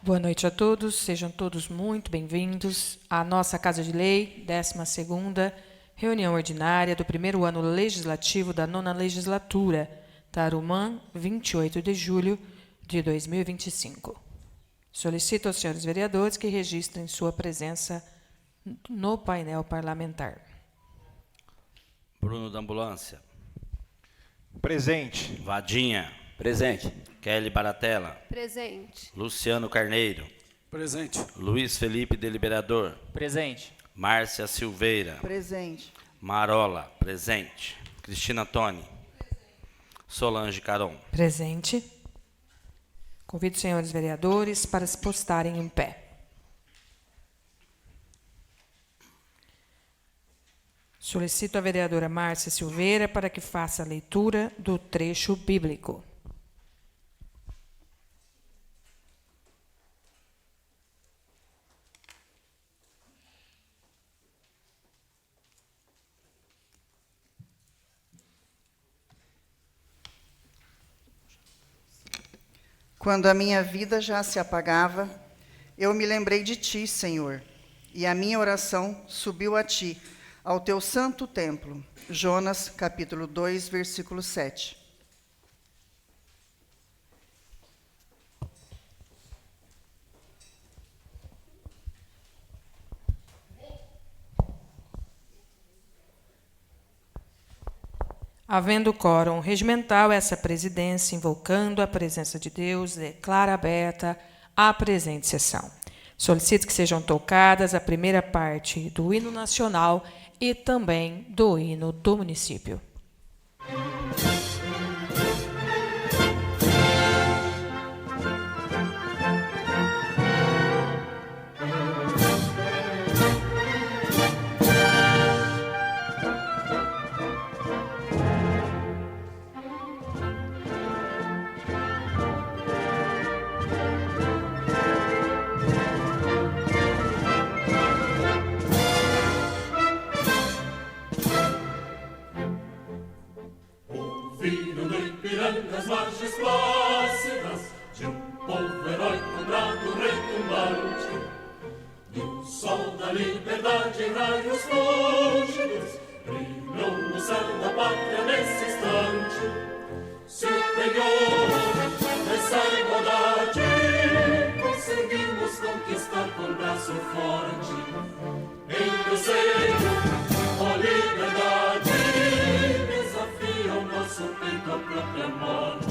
Boa noite a todos, sejam todos muito bem-vindos à nossa Casa de Lei, 12ª reunião ordinária do primeiro ano legislativo da 9ª legislatura, Tarumã, 28 de julho de 2025. Solicito aos senhores vereadores que registrem sua presença no painel parlamentar. Bruno da Ambulância. Presente. Vadinha. Presente. Kelly Baratella. Presente. Luciano Carneiro. Presente. Luiz Felipe Deliberador. Presente. Márcia Silveira. Presente. Marola. Presente. Cristina Toni. Solange Caron. Presente. Convido os senhores vereadores para se postarem em pé. Solicito a vereadora Márcia Silveira para que faça a leitura do trecho bíblico. Quando a minha vida já se apagava, eu me lembrei de ti, Senhor, e a minha oração subiu a ti, ao teu santo templo. Jonas, capítulo 2, versículo 7. Havendo quórum regimental, essa presidência, invocando a presença de Deus, declara aberta a presente sessão. Solicito que sejam tocadas a primeira parte do hino nacional e também do hino do município. Nas margens plácidas de povo heróico, brado, retumbante, do sol da liberdade em raios fúlgidos, brilhou no céu da pátria nesse instante. Superior dessa igualdade, conseguimos conquistar com braço forte. Em teu seio, ó liberdade, desafia o nosso peito a própria morte.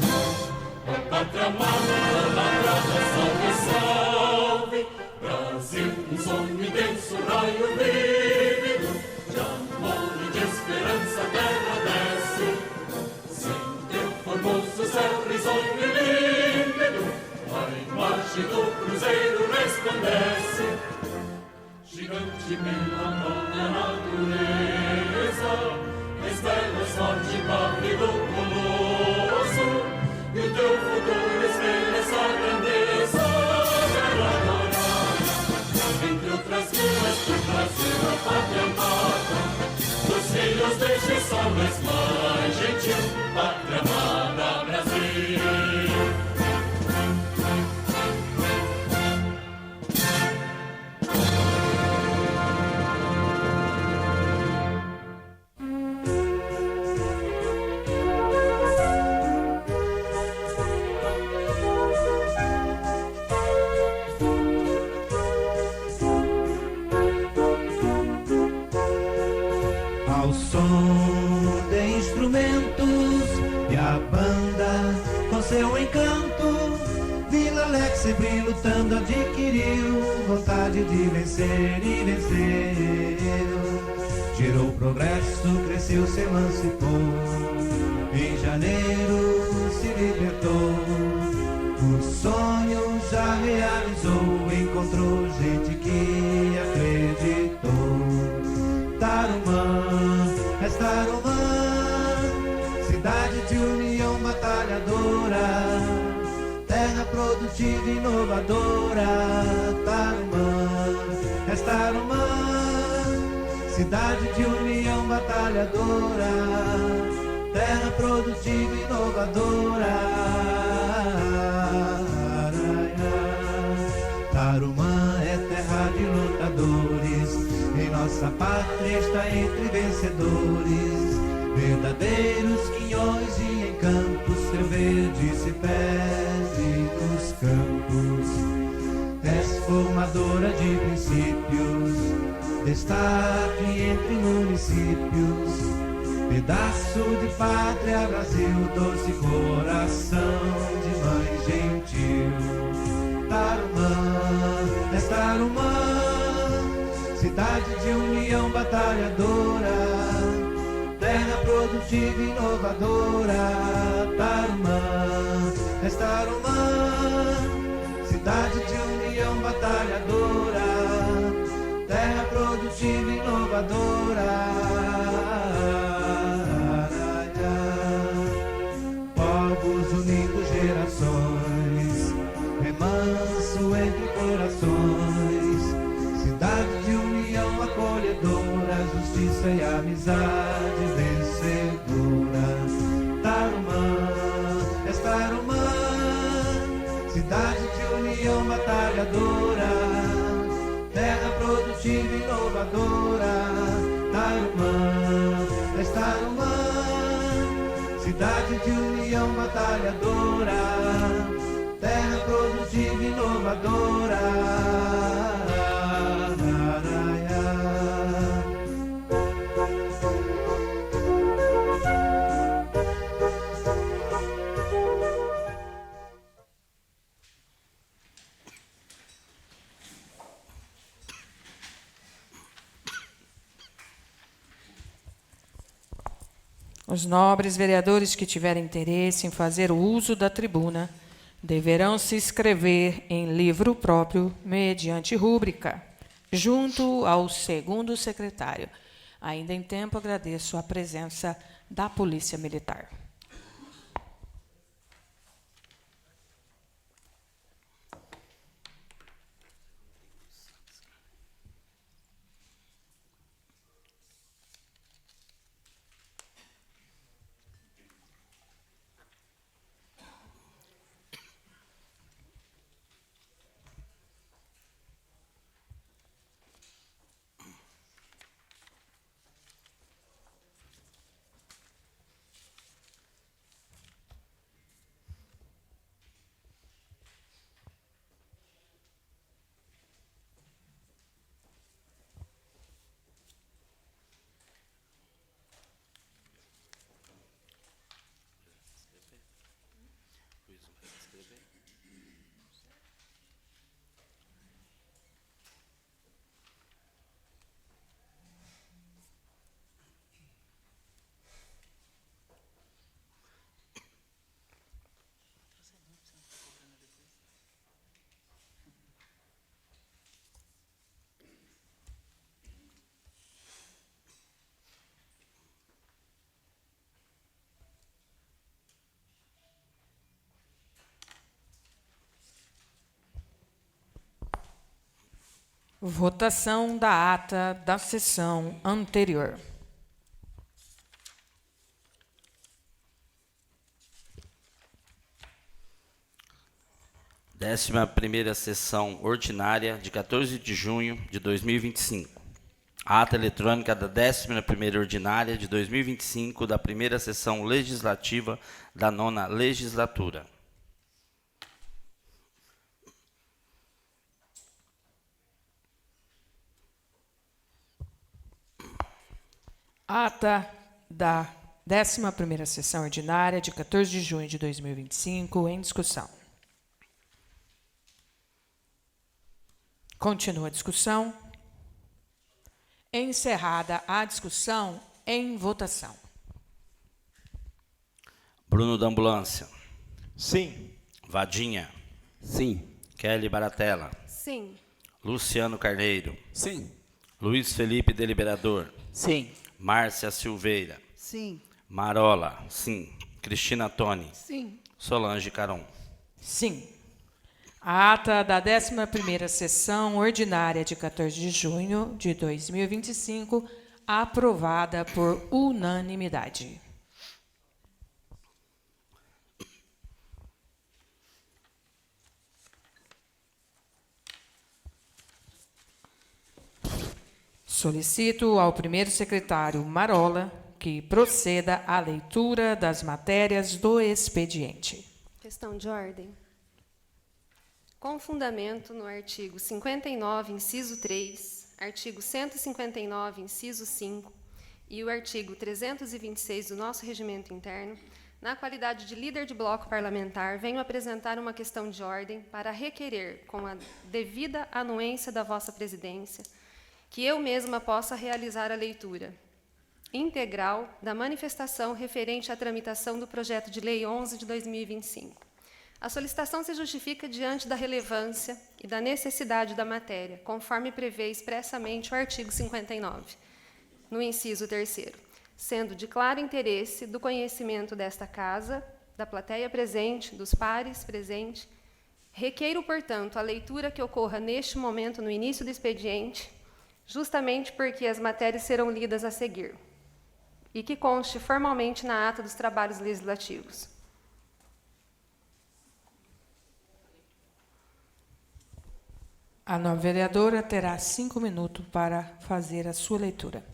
Ó pátria amada, lavrada, salve, salve. Brasil, um sonho intenso, raio vívido, de amor e de esperança a terra desce. Sem teu formoso céu risonho e límpido, a imagem do cruzeiro resplandece. Gigante pela própria natureza, estrelas forte, pálido colosso, e o teu futuro espelha essa grandeza. Terra dourada, entre outras vilas do Brasil, a pátria amada, dos filhos deste sol és mais gentil, pátria amada, Brasil. Ao som de instrumentos e a banda com seu encanto, Vila Alex sempre lutando adquiriu vontade de vencer e venceu. Gerou progresso, cresceu, se emancipou, em janeiro se libertou. O sonho já realizou, encontrou gente que acreditou. Tarumã, és Tarumã, cidade de união batalhadora, terra produtiva e inovadora. Tarumã, és Tarumã, cidade de união batalhadora, terra produtiva e inovadora. Tarumã é terra de lutadores, em nossa pátria está entre vencedores. Verdadeiros quinhões e encantos, seu verde se perde nos campos. És formadora de princípios, destaque entre municípios. Pedaço de pátria, Brasil, doce coração de mãe gentil. Tarumã, és Tarumã, cidade de união batalhadora, terra produtiva e inovadora. Tarumã, és Tarumã, cidade de união batalhadora, terra produtiva e inovadora. Povos unindo gerações, remanso entre corações, cidade de união acolhedora, justiça e amizade vencedora. Tarumã, és Tarumã, cidade de união batalhadora, terra produtiva e inovadora. Tarumã, és Tarumã, cidade de união batalhadora, terra produtiva e inovadora. Os nobres vereadores que tiverem interesse em fazer o uso da tribuna deverão se inscrever em livro próprio, mediante rúbrica, junto ao segundo secretário. Ainda em tempo, agradeço a presença da Polícia Militar. Votação da ata da sessão anterior. Décima primeira sessão ordinária de 14 de junho de 2025. Ata eletrônica da 11ª ordinária de 2025 da primeira sessão legislativa da 9ª legislatura. Ata da 11ª sessão ordinária de 14 de junho de 2025 em discussão. Continua a discussão. Encerrada a discussão, em votação. Bruno da Ambulância. Sim. Vadinha. Sim. Kelly Baratella. Sim. Luciano Carneiro. Sim. Luiz Felipe Deliberador. Sim. Márcia Silveira. Sim. Marola. Sim. Cristina Toni. Sim. Solange Caron. Sim. A ata da 11ª sessão ordinária de 14 de junho de 2025, aprovada por unanimidade. Solicito ao primeiro secretário Marola que proceda à leitura das matérias do expediente. Questão de ordem. Com fundamento no artigo 59, inciso 3, artigo 159, inciso 5 e o artigo 326 do nosso regimento interno, na qualidade de líder de bloco parlamentar, venho apresentar uma questão de ordem para requerer, com a devida anuência da vossa presidência, que eu mesma possa realizar a leitura integral da manifestação referente à tramitação do projeto de lei 11 de 2025. A solicitação se justifica diante da relevância e da necessidade da matéria, conforme prevê expressamente o artigo 59, no inciso 3º, sendo de claro interesse do conhecimento desta Casa, da plateia presente, dos pares presentes. Requeiro, portanto, a leitura que ocorra neste momento no início do expediente, justamente porque as matérias serão lidas a seguir, e que conste formalmente na ata dos trabalhos legislativos. A nova vereadora terá 5 minutos para fazer a sua leitura.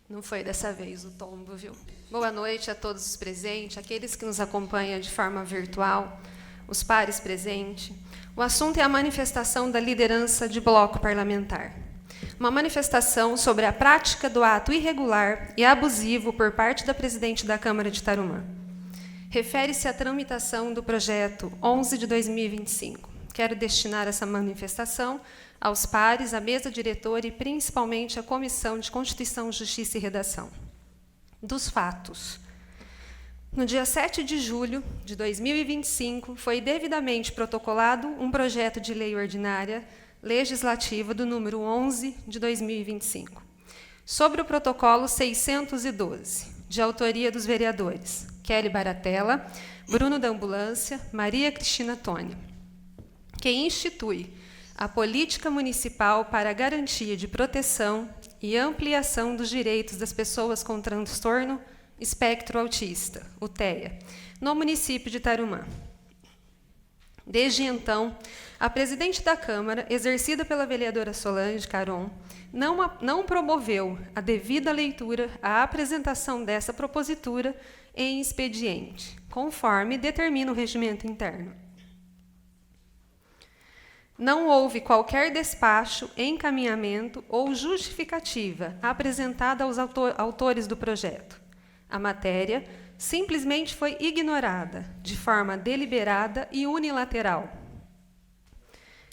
Não foi dessa vez o tombo, viu? Boa noite a todos os presentes, aqueles que nos acompanham de forma virtual, os pares presentes. O assunto é a manifestação da liderança de bloco parlamentar. Uma manifestação sobre a prática do ato irregular e abusivo por parte da presidente da Câmara de Tarumã. Refere-se à tramitação do projeto 11 de 2025. Quero destinar essa manifestação aos pares, à mesa diretora e principalmente à Comissão de Constituição, Justiça e Redação. Dos fatos. No dia 7 de julho de 2025, foi devidamente protocolado um projeto de lei ordinária legislativa do número 11 de 2025, sobre o protocolo 612, de autoria dos vereadores Kelly Baratella, Bruno da Ambulância, Maria Cristina Tônia, que institui a política municipal para a garantia de proteção e ampliação dos direitos das pessoas com transtorno espectro autista, o TEA, no município de Tarumã. Desde então, a presidente da Câmara, exercida pela vereadora Solange Caron, não promoveu a devida leitura à apresentação dessa propositura em expediente, conforme determina o regimento interno. Não houve qualquer despacho, encaminhamento ou justificativa apresentada aos autores do projeto. A matéria simplesmente foi ignorada, de forma deliberada e unilateral,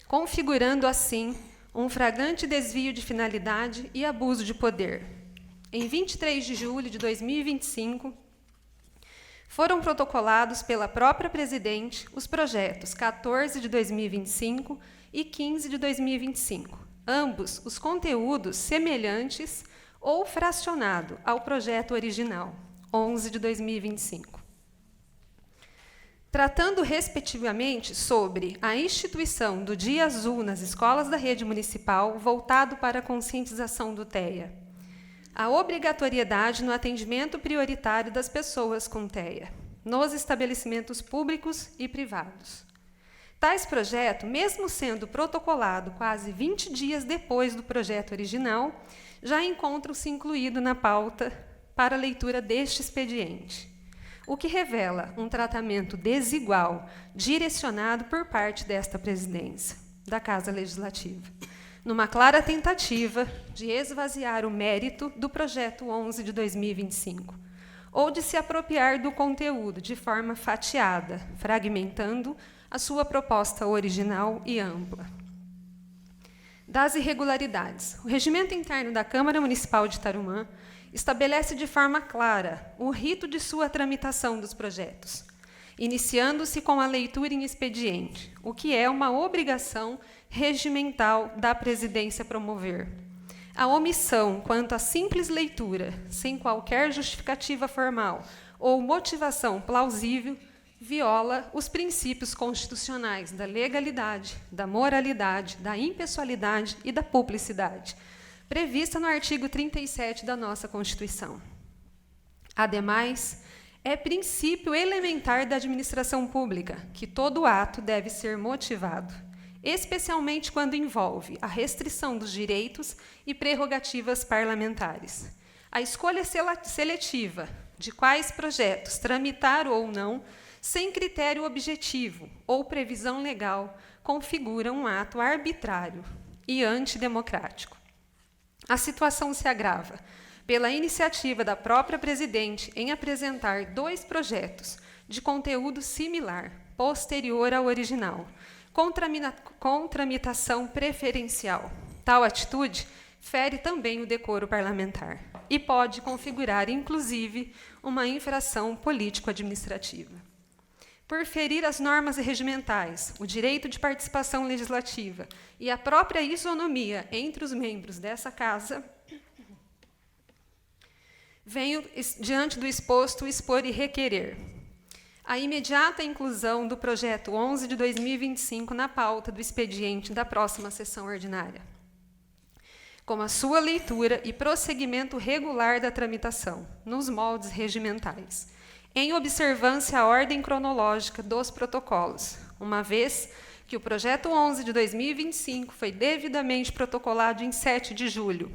configurando, assim, um flagrante desvio de finalidade e abuso de poder. Em 23 de julho de 2025, foram protocolados pela própria presidente os projetos 14 de 2025 e 15 de 2025, ambos os conteúdos semelhantes ou fracionado ao projeto original, 11 de 2025. Tratando, respectivamente, sobre a instituição do Dia Azul nas escolas da rede municipal, voltado para a conscientização do TEA, a obrigatoriedade no atendimento prioritário das pessoas com TEA, nos estabelecimentos públicos e privados. Tais projeto, mesmo sendo protocolado quase 20 dias depois do projeto original, já encontram-se incluído na pauta para a leitura deste expediente, o que revela um tratamento desigual direcionado por parte desta presidência da Casa Legislativa, numa clara tentativa de esvaziar o mérito do projeto 11 de 2025, ou de se apropriar do conteúdo de forma fatiada, fragmentando a sua proposta original e ampla. Das irregularidades. O regimento interno da Câmara Municipal de Tarumã estabelece de forma clara o rito de sua tramitação dos projetos, iniciando-se com a leitura em expediente, o que é uma obrigação regimental da presidência promover. A omissão quanto à simples leitura, sem qualquer justificativa formal ou motivação plausível, viola os princípios constitucionais da legalidade, da moralidade, da impessoalidade e da publicidade, prevista no artigo 37 da nossa Constituição. Ademais, é princípio elementar da administração pública que todo ato deve ser motivado, especialmente quando envolve a restrição dos direitos e prerrogativas parlamentares. A escolha seletiva de quais projetos tramitar ou não, sem critério objetivo ou previsão legal, configura um ato arbitrário e antidemocrático. A situação se agrava pela iniciativa da própria presidente em apresentar 2 projetos de conteúdo similar, posterior ao original, com tramitação preferencial. Tal atitude fere também o decoro parlamentar e pode configurar, inclusive, uma infração político-administrativa. Por ferir as normas regimentais, o direito de participação legislativa e a própria isonomia entre os membros dessa Casa, venho, diante do exposto, expor e requerer a imediata inclusão do projeto 11 de 2025 na pauta do expediente da próxima sessão ordinária, como a sua leitura e prosseguimento regular da tramitação, nos moldes regimentais, em observância à ordem cronológica dos protocolos, uma vez que o projeto 11 de 2025 foi devidamente protocolado em 7 de julho,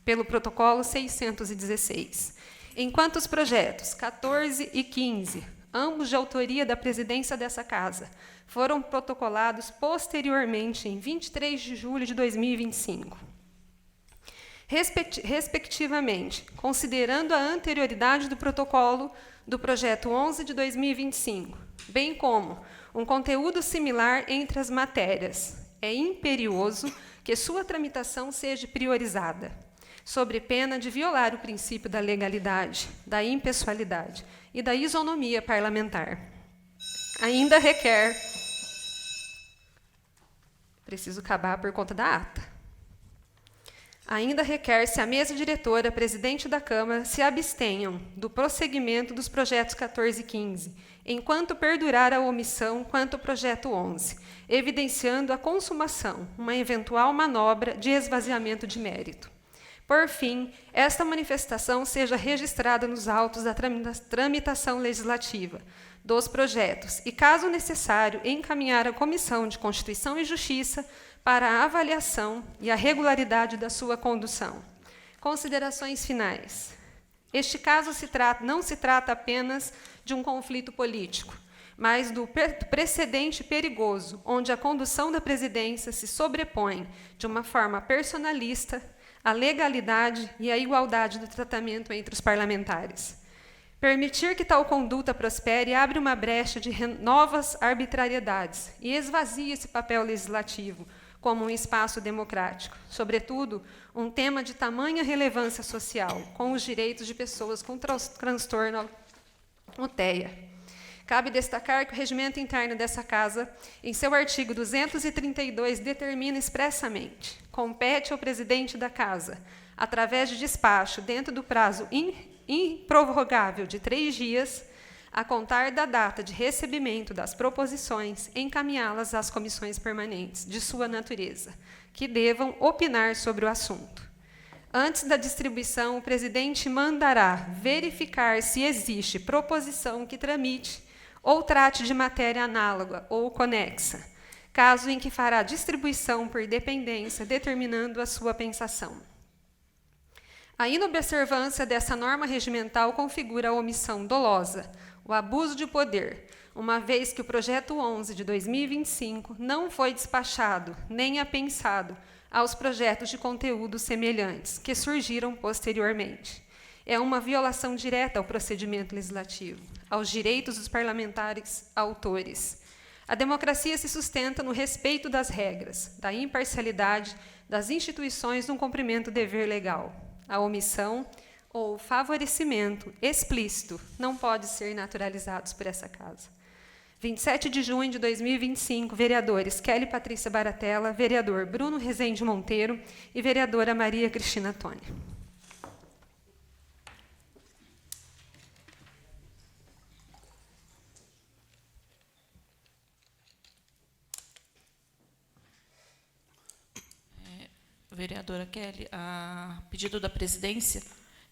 pelo protocolo 616, enquanto os projetos 14 e 15, ambos de autoria da presidência dessa Casa, foram protocolados posteriormente em 23 de julho de 2025. Respectivamente, considerando a anterioridade do protocolo do projeto 11 de 2025, bem como um conteúdo similar entre as matérias, é imperioso que sua tramitação seja priorizada, sob pena de violar o princípio da legalidade, da impessoalidade e da isonomia parlamentar. Ainda requer... Preciso acabar por conta da ata. Ainda requer-se a mesa diretora, presidente da Câmara, se abstenham do prosseguimento dos projetos 14 e 15, enquanto perdurar a omissão quanto ao projeto 11, evidenciando a consumação, uma eventual manobra de esvaziamento de mérito. Por fim, esta manifestação seja registrada nos autos da tramitação legislativa dos projetos e, caso necessário, encaminhar à Comissão de Constituição e Justiça para a avaliação e a regularidade da sua condução. Considerações finais. Este caso não se trata apenas de um conflito político, mas do precedente perigoso, onde a condução da presidência se sobrepõe de uma forma personalista à legalidade e à igualdade do tratamento entre os parlamentares. Permitir que tal conduta prospere abre uma brecha de novas arbitrariedades e esvazia esse papel legislativo como um espaço democrático, sobretudo um tema de tamanha relevância social, com os direitos de pessoas com transtorno TEA. Cabe destacar que o regimento interno dessa Casa, em seu artigo 232, determina expressamente: compete ao presidente da Casa, através de despacho dentro do prazo improrrogável de 3 dias, a contar da data de recebimento das proposições, encaminhá-las às comissões permanentes de sua natureza, que devam opinar sobre o assunto. Antes da distribuição, o presidente mandará verificar se existe proposição que tramite ou trate de matéria análoga ou conexa, caso em que fará distribuição por dependência, determinando a sua pensação. A inobservância dessa norma regimental configura a omissão dolosa, o abuso de poder, uma vez que o projeto 11 de 2025 não foi despachado nem apensado aos projetos de conteúdo semelhantes que surgiram posteriormente. É uma violação direta ao procedimento legislativo, aos direitos dos parlamentares autores. A democracia se sustenta no respeito das regras, da imparcialidade das instituições no cumprimento do dever legal. A omissão ou favorecimento explícito não pode ser naturalizados por essa Casa. 27 de junho de 2025, vereadores Kelly Patrícia Baratella, vereador Bruno Rezende Monteiro e vereadora Maria Cristina Toni. Vereadora Kelly, a pedido da presidência,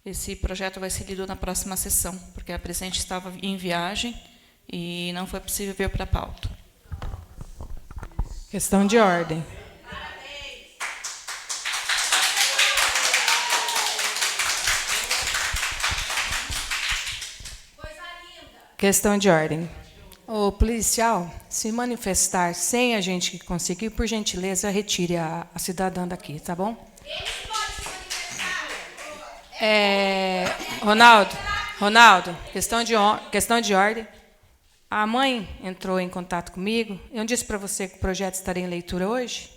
Esse projeto vai ser lido na próxima sessão, porque a presidente estava em viagem e não foi possível vir para a pauta. Questão de ordem. Questão de ordem. O policial se manifestar sem a gente conseguir, por gentileza, retire a cidadã daqui, tá bom? Ronaldo, questão de ordem. A mãe entrou em contato comigo. Eu disse para você que o projeto estaria em leitura hoje.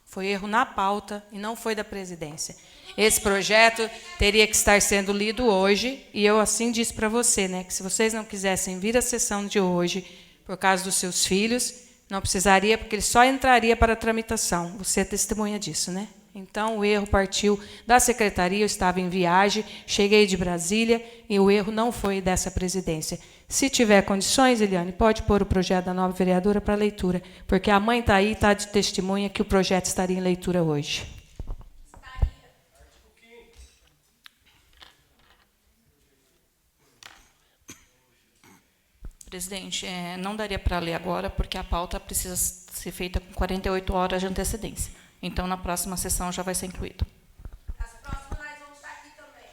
Foi erro na pauta e não foi da presidência. Esse projeto teria que estar sendo lido hoje, e eu assim disse para você, né, que se vocês não quisessem vir à sessão de hoje, por causa dos seus filhos, não precisaria, porque ele só entraria para a tramitação. Você é testemunha disso, né? Então, o erro partiu da secretaria, eu estava em viagem, cheguei de Brasília, e o erro não foi dessa presidência. Se tiver condições, Eliane, pode pôr o projeto da nova vereadora para leitura, porque a mãe está aí, está de testemunha que o projeto estaria em leitura hoje. Presidente, não daria para ler agora, porque a pauta precisa ser feita com 48 horas de antecedência. Então, na próxima sessão já vai ser incluído. As próximas vão estar aqui também.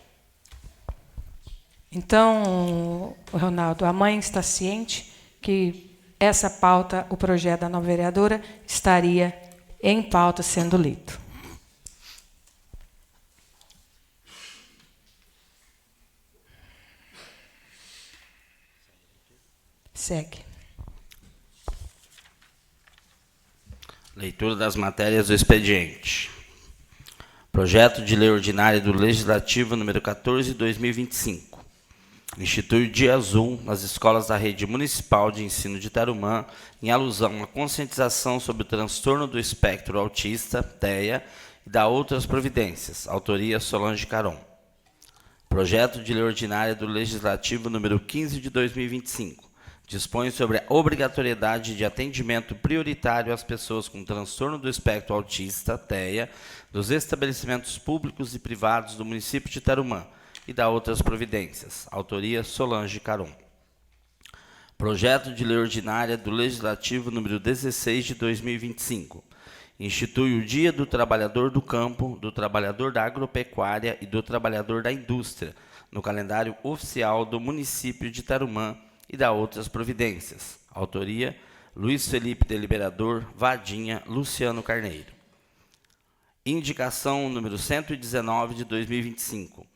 Então, Ronaldo, a mãe está ciente que essa pauta, o projeto da nova vereadora, estaria em pauta sendo lido. Segue. Leitura das matérias do expediente. Projeto de Lei Ordinária do Legislativo número 14/2025. Institui o Dia Azul nas escolas da Rede Municipal de Ensino de Tarumã, em alusão à conscientização sobre o transtorno do espectro autista, TEA, e da outras providências. Autoria Solange Caron. Projeto de Lei Ordinária do Legislativo número 15/2025. Dispõe sobre a obrigatoriedade de atendimento prioritário às pessoas com transtorno do espectro autista, TEA, dos estabelecimentos públicos e privados do município de Tarumã e da outras providências. Autoria Solange Caron. Projeto de Lei Ordinária do Legislativo número 16/2025. Institui o Dia do Trabalhador do Campo, do Trabalhador da Agropecuária e do Trabalhador da Indústria, no calendário oficial do município de Tarumã e da outras providências. Autoria Luiz Felipe Deliberador, Vadinha, Luciano Carneiro. Indicação número 119 de 2025.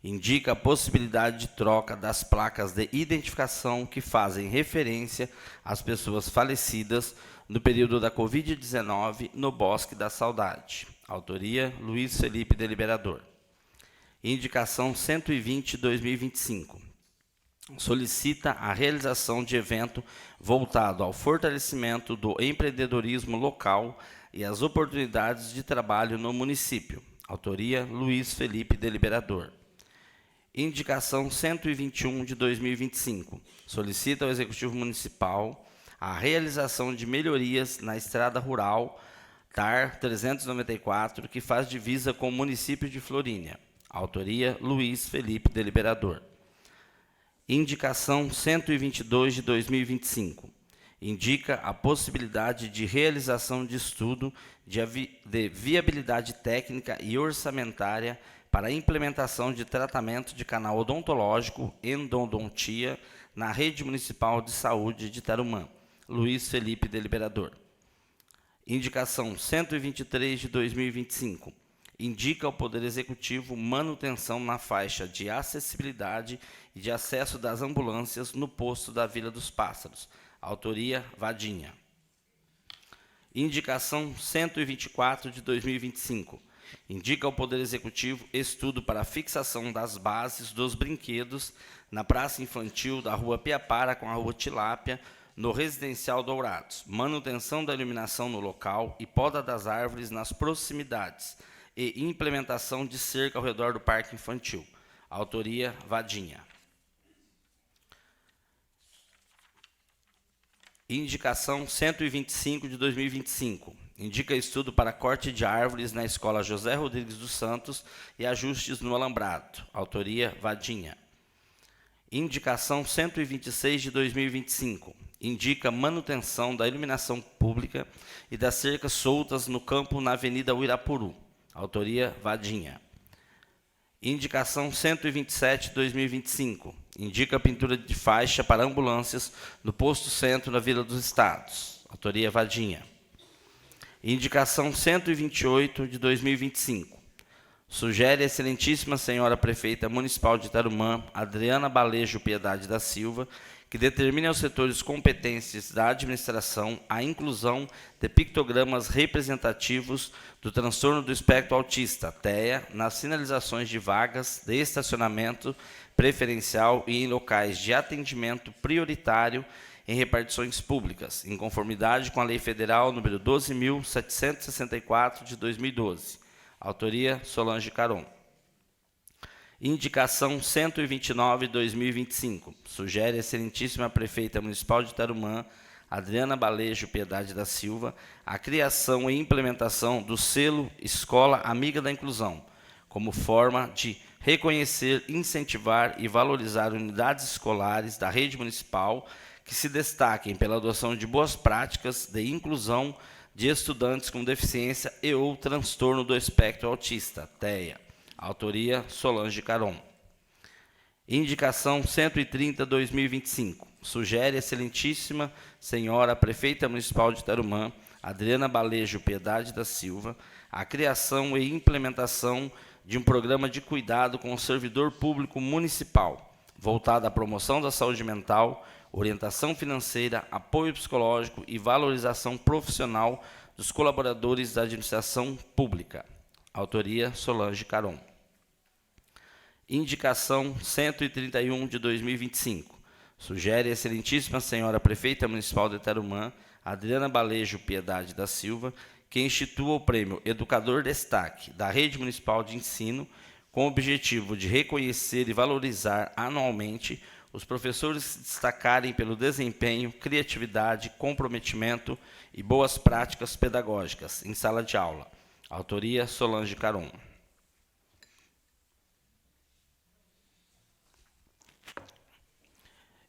Indica a possibilidade de troca das placas de identificação que fazem referência às pessoas falecidas no período da Covid-19 no Bosque da Saudade. Autoria Luiz Felipe Deliberador. Indicação 120 de 2025. Solicita a realização de evento voltado ao fortalecimento do empreendedorismo local e as oportunidades de trabalho no município. Autoria Luiz Felipe Deliberador. Indicação 121 de 2025. Solicita ao Executivo Municipal a realização de melhorias na estrada rural TAR 394, que faz divisa com o município de Florínia. Autoria Luiz Felipe Deliberador. Indicação 122 de 2025. Indica a possibilidade de realização de estudo de viabilidade técnica e orçamentária para a implementação de tratamento de canal odontológico endodontia na Rede Municipal de Saúde de Tarumã. Luiz Felipe Deliberador. Indicação 123 de 2025. Indica ao Poder Executivo manutenção na faixa de acessibilidade e de acesso das ambulâncias no posto da Vila dos Pássaros. Autoria Vadinha. Indicação 124 de 2025. Indica ao Poder Executivo estudo para a fixação das bases dos brinquedos na praça infantil da Rua Piapara com a Rua Tilápia, no Residencial Dourados. Manutenção da iluminação no local e poda das árvores nas proximidades e implementação de cerca ao redor do parque infantil. Autoria Vadinha. Indicação 125 de 2025. Indica estudo para corte de árvores na Escola José Rodrigues dos Santos e ajustes no alambrado. Autoria Vadinha. Indicação 126 de 2025. Indica manutenção da iluminação pública e das cercas soltas no campo na Avenida Uirapuru. Autoria Vadinha. Indicação 127 de 2025. Indica pintura de faixa para ambulâncias no posto centro na Vila dos Estados. Autoria Vadinha. Indicação 128 de 2025. Sugere a excelentíssima senhora prefeita municipal de Tarumã, Adriana Balejo Piedade da Silva, que determine aos setores competentes da administração a inclusão de pictogramas representativos do transtorno do espectro autista, TEA, nas sinalizações de vagas de estacionamento preferencial e em locais de atendimento prioritário em repartições públicas, em conformidade com a Lei Federal nº 12.764, de 2012. Autoria Solange Caron. Indicação 129 de 2025. Sugere a excelentíssima prefeita municipal de Tarumã, Adriana Balejo Piedade da Silva, a criação e implementação do selo Escola Amiga da Inclusão, como forma de reconhecer, incentivar e valorizar unidades escolares da rede municipal que se destaquem pela adoção de boas práticas de inclusão de estudantes com deficiência e ou transtorno do espectro autista, TEA. Autoria Solange Caron. Indicação 130/2025. Sugere a excelentíssima senhora prefeita municipal de Tarumã, Adriana Balejo Piedade da Silva, a criação e implementação de um programa de cuidado com o servidor público municipal, voltado à promoção da saúde mental, orientação financeira, apoio psicológico e valorização profissional dos colaboradores da administração pública. Autoria Solange Caron. Indicação 131 de 2025. Sugere a excelentíssima senhora prefeita municipal de Tarumã, Adriana Balejo Piedade da Silva, que institua o prêmio Educador Destaque da Rede Municipal de Ensino, com o objetivo de reconhecer e valorizar anualmente os professores se destacarem pelo desempenho, criatividade, comprometimento e boas práticas pedagógicas em sala de aula. Autoria Solange Caron.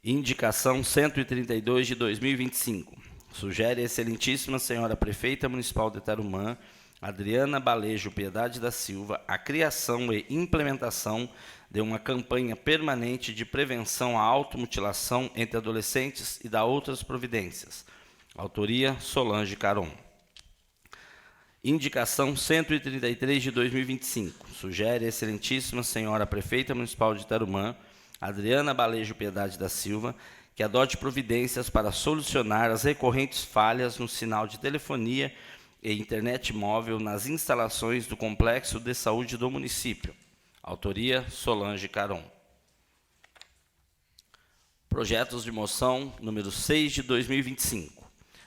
Indicação 132 de 2025. Sugere a excelentíssima senhora prefeita municipal de Tarumã, Adriana Balejo Piedade da Silva, a criação e implementação de uma campanha permanente de prevenção à automutilação entre adolescentes e da outras providências. Autoria Solange Caron. Indicação 133 de 2025. Sugere a excelentíssima senhora prefeita municipal de Tarumã, Adriana Balejo Piedade da Silva, que adote providências para solucionar as recorrentes falhas no sinal de telefonia e internet móvel nas instalações do Complexo de Saúde do município. Autoria Solange Caron. Projetos de moção número 6 de 2025.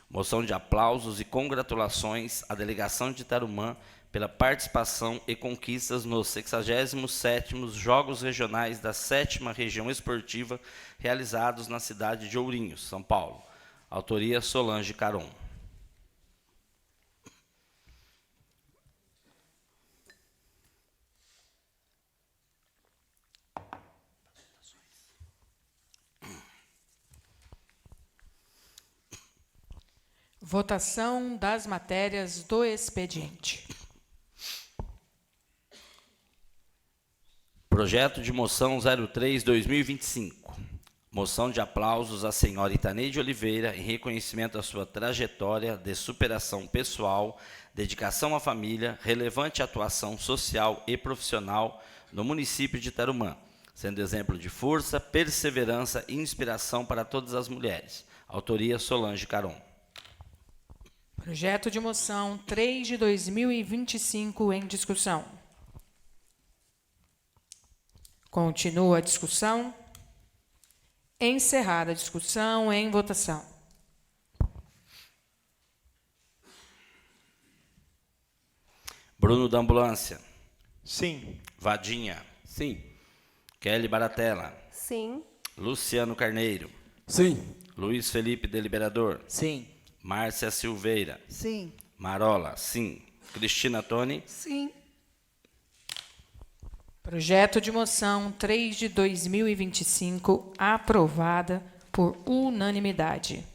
Moção de aplausos e congratulações à delegação de Tarumã pela participação e conquistas nos 67º Jogos Regionais da 7ª Região Esportiva realizados na cidade de Ourinhos, São Paulo. Autoria Solange Caron. Votação das matérias do expediente. Projeto de moção 03/2025. Moção de aplausos à senhora Itaneide Oliveira em reconhecimento à sua trajetória de superação pessoal, dedicação à família, relevante atuação social e profissional no município de Tarumã, sendo exemplo de força, perseverança e inspiração para todas as mulheres. Autoria Solange Caron. Projeto de moção 3 de 2025 em discussão. Continua a discussão. Encerrada a discussão, em votação. Bruno da Ambulância. Sim. Vadinha. Sim. Kelly Baratella. Sim. Luciano Carneiro. Sim. Luiz Felipe Deliberador. Sim. Márcia Silveira. Sim. Marola, sim. Cristina Toni. Sim. Projeto de moção 3 de 2025, aprovada por unanimidade.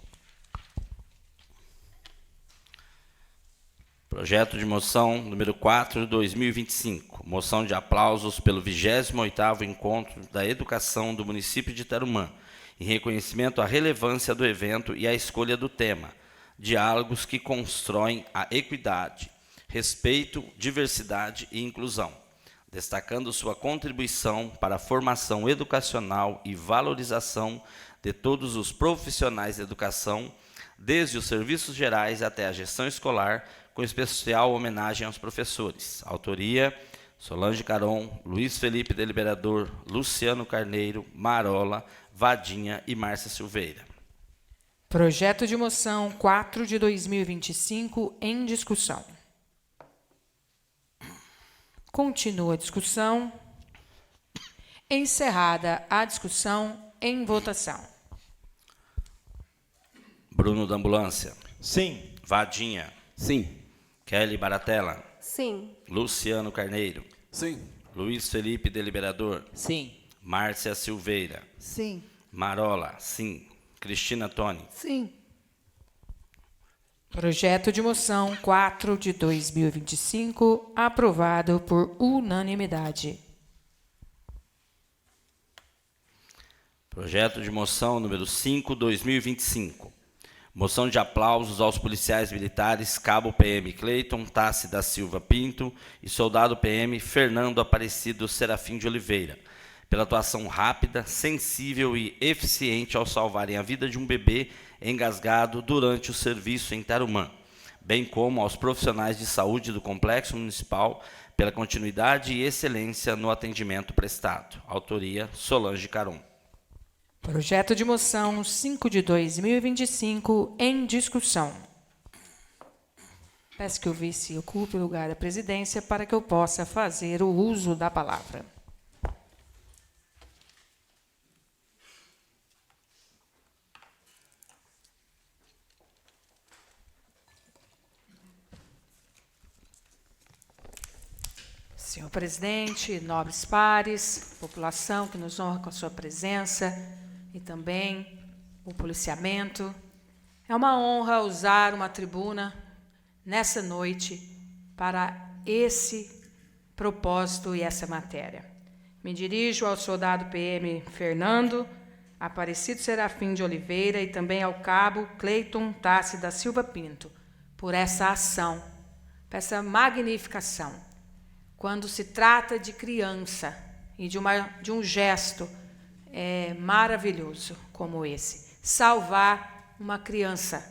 Projeto de moção número 4 de 2025. Moção de aplausos pelo 28º Encontro da Educação do município de Tarumã, em reconhecimento à relevância do evento e à escolha do tema: diálogos que constroem a equidade, respeito, diversidade e inclusão, destacando sua contribuição para a formação educacional e valorização de todos os profissionais da educação, desde os serviços gerais até a gestão escolar, com especial homenagem aos professores. Autoria: Solange Caron, Luiz Felipe Deliberador, Luciano Carneiro, Marola, Vadinha e Márcia Silveira. Projeto de moção 4 de 2025 em discussão. Continua a discussão. Encerrada a discussão, em votação. Bruno da Ambulância. Sim. Vadinha. Sim. Kelly Baratella. Sim. Luciano Carneiro. Sim. Luiz Felipe Deliberador. Sim. Márcia Silveira. Sim. Marola, sim. Cristina Toni. Sim. Projeto de moção 4 de 2025, aprovado por unanimidade. Projeto de moção número 5, 2025. Moção de aplausos aos policiais militares Cabo PM Cleiton Tassi da Silva Pinto e Soldado PM Fernando Aparecido Serafim de Oliveira, pela atuação rápida, sensível e eficiente ao salvarem a vida de um bebê engasgado durante o serviço em Tarumã, bem como aos profissionais de saúde do Complexo Municipal pela continuidade e excelência no atendimento prestado. Autoria: Solange Caron. Projeto de moção 5 de 2025 em discussão. Peço que o vice ocupe o lugar da presidência para que eu possa fazer o uso da palavra. Senhor presidente, nobres pares, população que nos honra com a sua presença e também o policiamento, é uma honra usar uma tribuna nessa noite para esse propósito e essa matéria. Me dirijo ao soldado PM Fernando Aparecido Serafim de Oliveira e também ao cabo Cleiton Tassi da Silva Pinto por essa ação, por essa magnificação. Quando se trata de criança e de um gesto maravilhoso como esse, salvar uma criança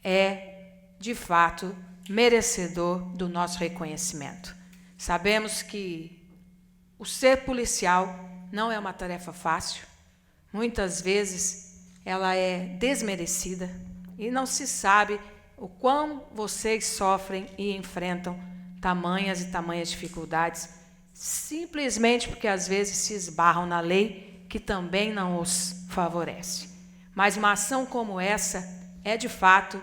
é, de fato, merecedor do nosso reconhecimento. Sabemos que o ser policial não é uma tarefa fácil, muitas vezes ela é desmerecida e não se sabe o quão vocês sofrem e enfrentam tamanhas e tamanhas dificuldades, simplesmente porque às vezes se esbarram na lei que também não os favorece. Mas uma ação como essa é, de fato,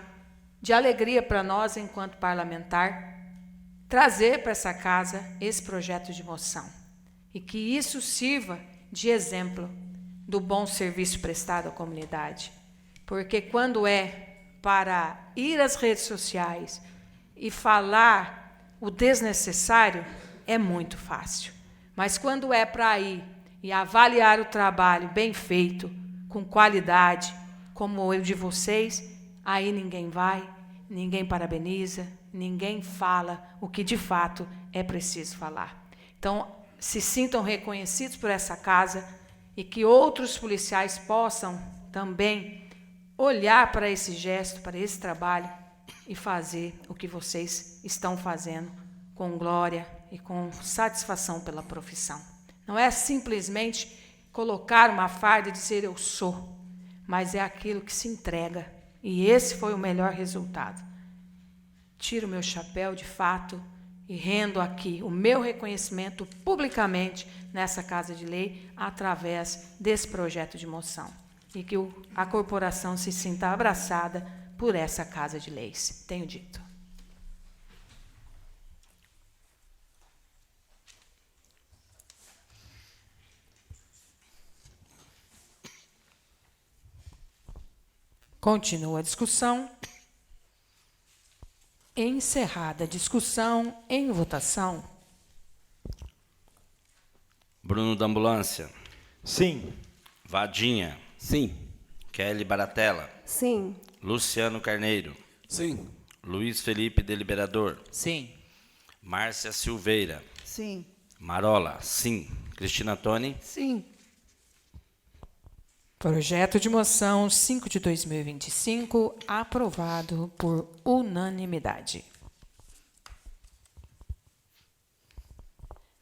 de alegria para nós, enquanto parlamentar, trazer para essa casa esse projeto de moção e que isso sirva de exemplo do bom serviço prestado à comunidade. Porque quando é para ir às redes sociais e falar o desnecessário, é muito fácil. Mas quando é para ir e avaliar o trabalho bem feito, com qualidade, como o de vocês, aí ninguém vai, ninguém parabeniza, ninguém fala o que de fato é preciso falar. Então, se sintam reconhecidos por essa casa e que outros policiais possam também olhar para esse gesto, para esse trabalho e fazer o que vocês estão fazendo com glória e com satisfação pela profissão. Não é simplesmente colocar uma farda e dizer eu sou, mas é aquilo que se entrega. E esse foi o melhor resultado. Tiro o meu chapéu de fato e rendo aqui o meu reconhecimento publicamente nessa Casa de Lei através desse projeto de moção. E que a corporação se sinta abraçada por essa Casa de Leis. Tenho dito. Continua a discussão. Encerrada a discussão, em votação. Bruno da Ambulância. Sim. Vadinha. Sim. Kelly Baratella. Sim. Luciano Carneiro. Sim. Luiz Felipe Deliberador. Sim. Márcia Silveira. Sim. Marola. Sim. Cristina Toni. Sim. Projeto de moção 5 de 2025, aprovado por unanimidade.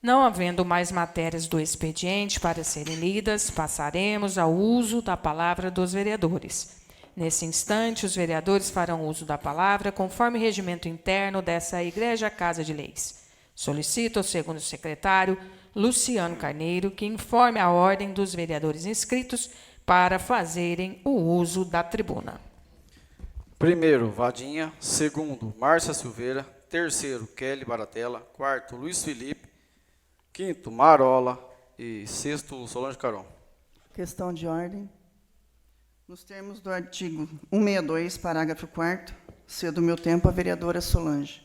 Não havendo mais matérias do expediente para serem lidas, passaremos ao uso da palavra dos vereadores. Nesse instante, os vereadores farão uso da palavra conforme regimento interno dessa Igreja Casa de Leis. Solicito ao segundo secretário, Luciano Carneiro, que informe a ordem dos vereadores inscritos para fazerem o uso da tribuna. Primeiro, Vadinha. Segundo, Márcia Silveira. Terceiro, Kelly Baratella. Quarto, Luiz Felipe. Quinto, Marola. E sexto, Solange Caron. Questão de ordem. Nos termos do artigo 162, parágrafo 4º, cedo meu tempo à vereadora Solange.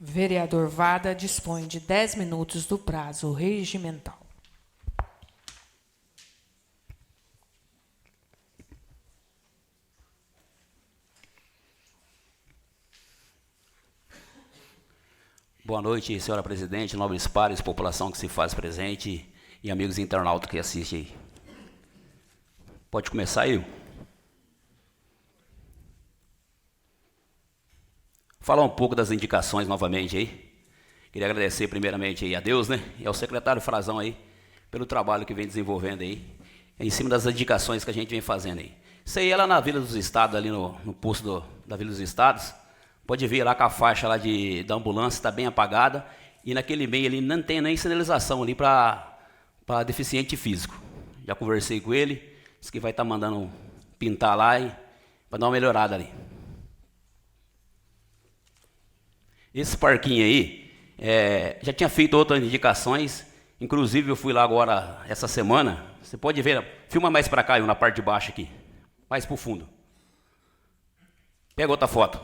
Vereador Vada dispõe de 10 minutos do prazo regimental. Boa noite, senhora presidente, nobres pares, população que se faz presente e amigos internautas que assistem aí. Pode começar aí? Falar um pouco das indicações novamente aí. Queria agradecer primeiramente aí a Deus, né, e ao secretário Frazão aí, pelo trabalho que vem desenvolvendo aí, em cima das indicações que a gente vem fazendo aí. Isso aí é lá na Vila dos Estados, ali no posto da Vila dos Estados. Pode ver lá que a faixa lá da ambulância está bem apagada e naquele meio ali não tem nem sinalização ali para deficiente físico. Já conversei com ele, disse que vai estar mandando pintar lá para dar uma melhorada ali. Esse parquinho aí, já tinha feito outras indicações, inclusive eu fui lá agora essa semana. Você pode ver, filma mais para cá, na parte de baixo aqui, mais para o fundo. Pega outra foto.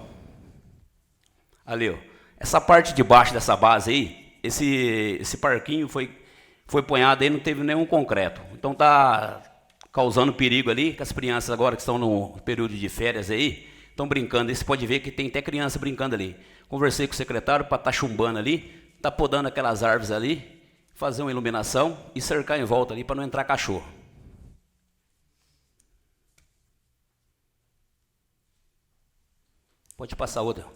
Ali, ó. Essa parte de baixo dessa base aí, esse parquinho foi ponhado aí, não teve nenhum concreto. Então tá causando perigo ali, que as crianças agora que estão no período de férias aí, estão brincando. E você pode ver que tem até criança brincando ali. Conversei com o secretário para estar chumbando ali, tá podando aquelas árvores ali, fazer uma iluminação e cercar em volta ali para não entrar cachorro. Pode passar outra.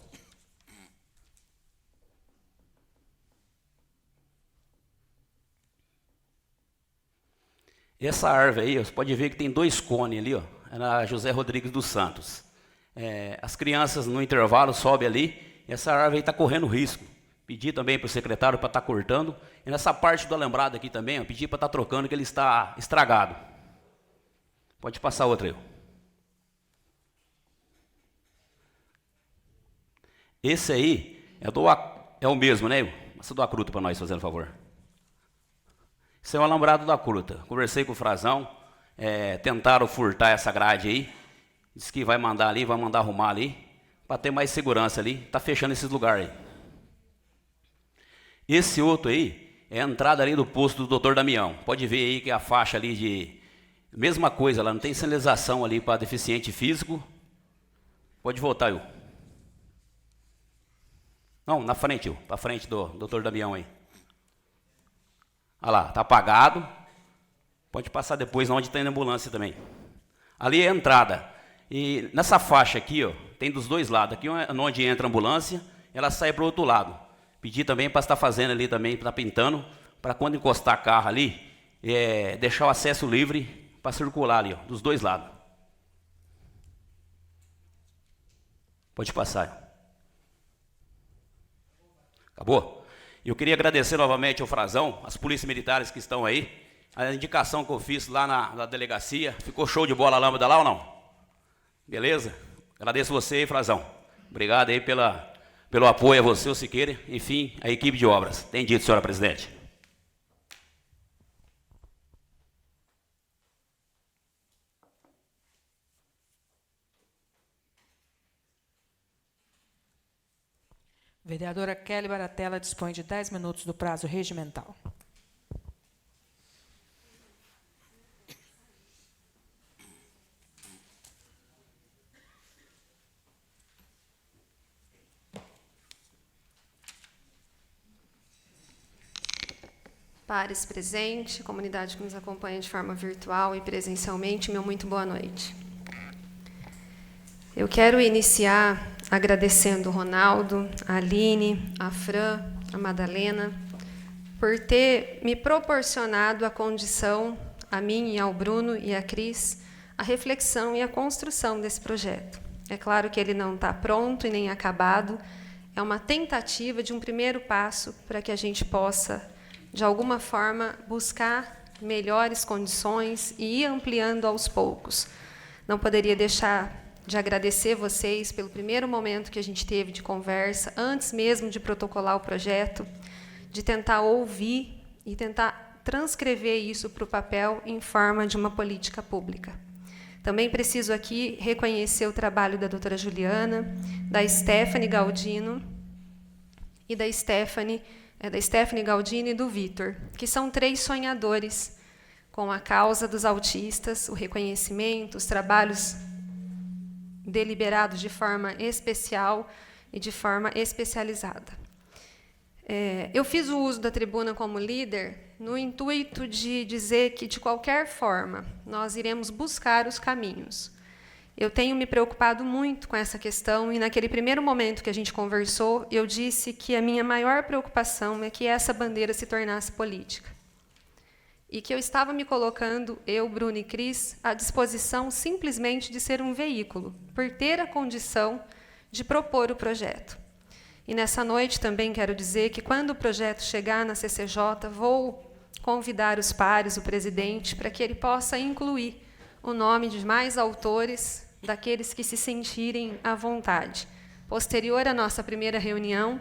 Essa árvore aí, você pode ver que tem 2 cones ali, ó, é na José Rodrigues dos Santos. As crianças no intervalo sobem ali, e essa árvore aí está correndo risco. Pedi também para o secretário para estar cortando. E nessa parte do alambrado aqui também, ó, pedi para estar trocando, que ele está estragado. Pode passar outra aí. Esse aí é o mesmo, né? Passa do Acruta para nós, fazendo favor. Esse é o alambrado da Acruta. Conversei com o Frazão, tentaram furtar essa grade aí. Disse que vai mandar ali, vai mandar arrumar ali, para ter mais segurança ali. Está fechando esses lugares aí. Esse outro aí é a entrada ali do posto do Dr. Damião. Pode ver aí que a faixa ali de... Mesma coisa, lá não tem sinalização ali para deficiente físico. Pode voltar, eu. Não, na frente, para frente do Dr. Damião aí. Olha lá, tá apagado. Pode passar depois onde tem a ambulância também. Ali é a entrada. E nessa faixa aqui, ó, tem dos 2 lados. Aqui é onde entra a ambulância, ela sai para o outro lado. Pedi também para estar fazendo ali também, para estar pintando, para quando encostar carro ali, deixar o acesso livre para circular ali, ó, dos 2 lados. Pode passar. Acabou? Eu queria agradecer novamente ao Frazão, as polícias militares que estão aí, a indicação que eu fiz lá na delegacia. Ficou show de bola a lâmpada lá ou não? Beleza? Agradeço você aí, Frazão. Obrigado aí pelo apoio a você, o Siqueira, enfim, a equipe de obras. Tem dito, senhora presidente. Vereadora Kelly Baratella dispõe de 10 minutos do prazo regimental. Pares presente, comunidade que nos acompanha de forma virtual e presencialmente, meu muito boa noite. Eu quero iniciar agradecendo o Ronaldo, a Aline, a Fran, a Madalena, por ter me proporcionado a condição, a mim e ao Bruno e a Cris, a reflexão e a construção desse projeto. É claro que ele não está pronto e nem acabado, é uma tentativa de um primeiro passo para que a gente possa, de alguma forma, buscar melhores condições e ir ampliando aos poucos. Não poderia deixar de agradecer vocês pelo primeiro momento que a gente teve de conversa, antes mesmo de protocolar o projeto, de tentar ouvir e tentar transcrever isso para o papel em forma de uma política pública. Também preciso aqui reconhecer o trabalho da doutora Juliana, da Stephanie Galdino e da Stephanie Galdino e do Vitor, que são 3 sonhadores com a causa dos autistas, o reconhecimento, os trabalhos deliberados de forma especial e de forma especializada. Eu fiz o uso da tribuna como líder no intuito de dizer que, de qualquer forma, nós iremos buscar os caminhos. Eu tenho me preocupado muito com essa questão e, naquele primeiro momento que a gente conversou, eu disse que a minha maior preocupação é que essa bandeira se tornasse política. E que eu estava me colocando, eu, Bruno e Cris, à disposição simplesmente de ser um veículo, por ter a condição de propor o projeto. E nessa noite também quero dizer que, quando o projeto chegar na CCJ, vou convidar os pares, o presidente, para que ele possa incluir o nome de mais autores, daqueles que se sentirem à vontade. Posterior à nossa primeira reunião,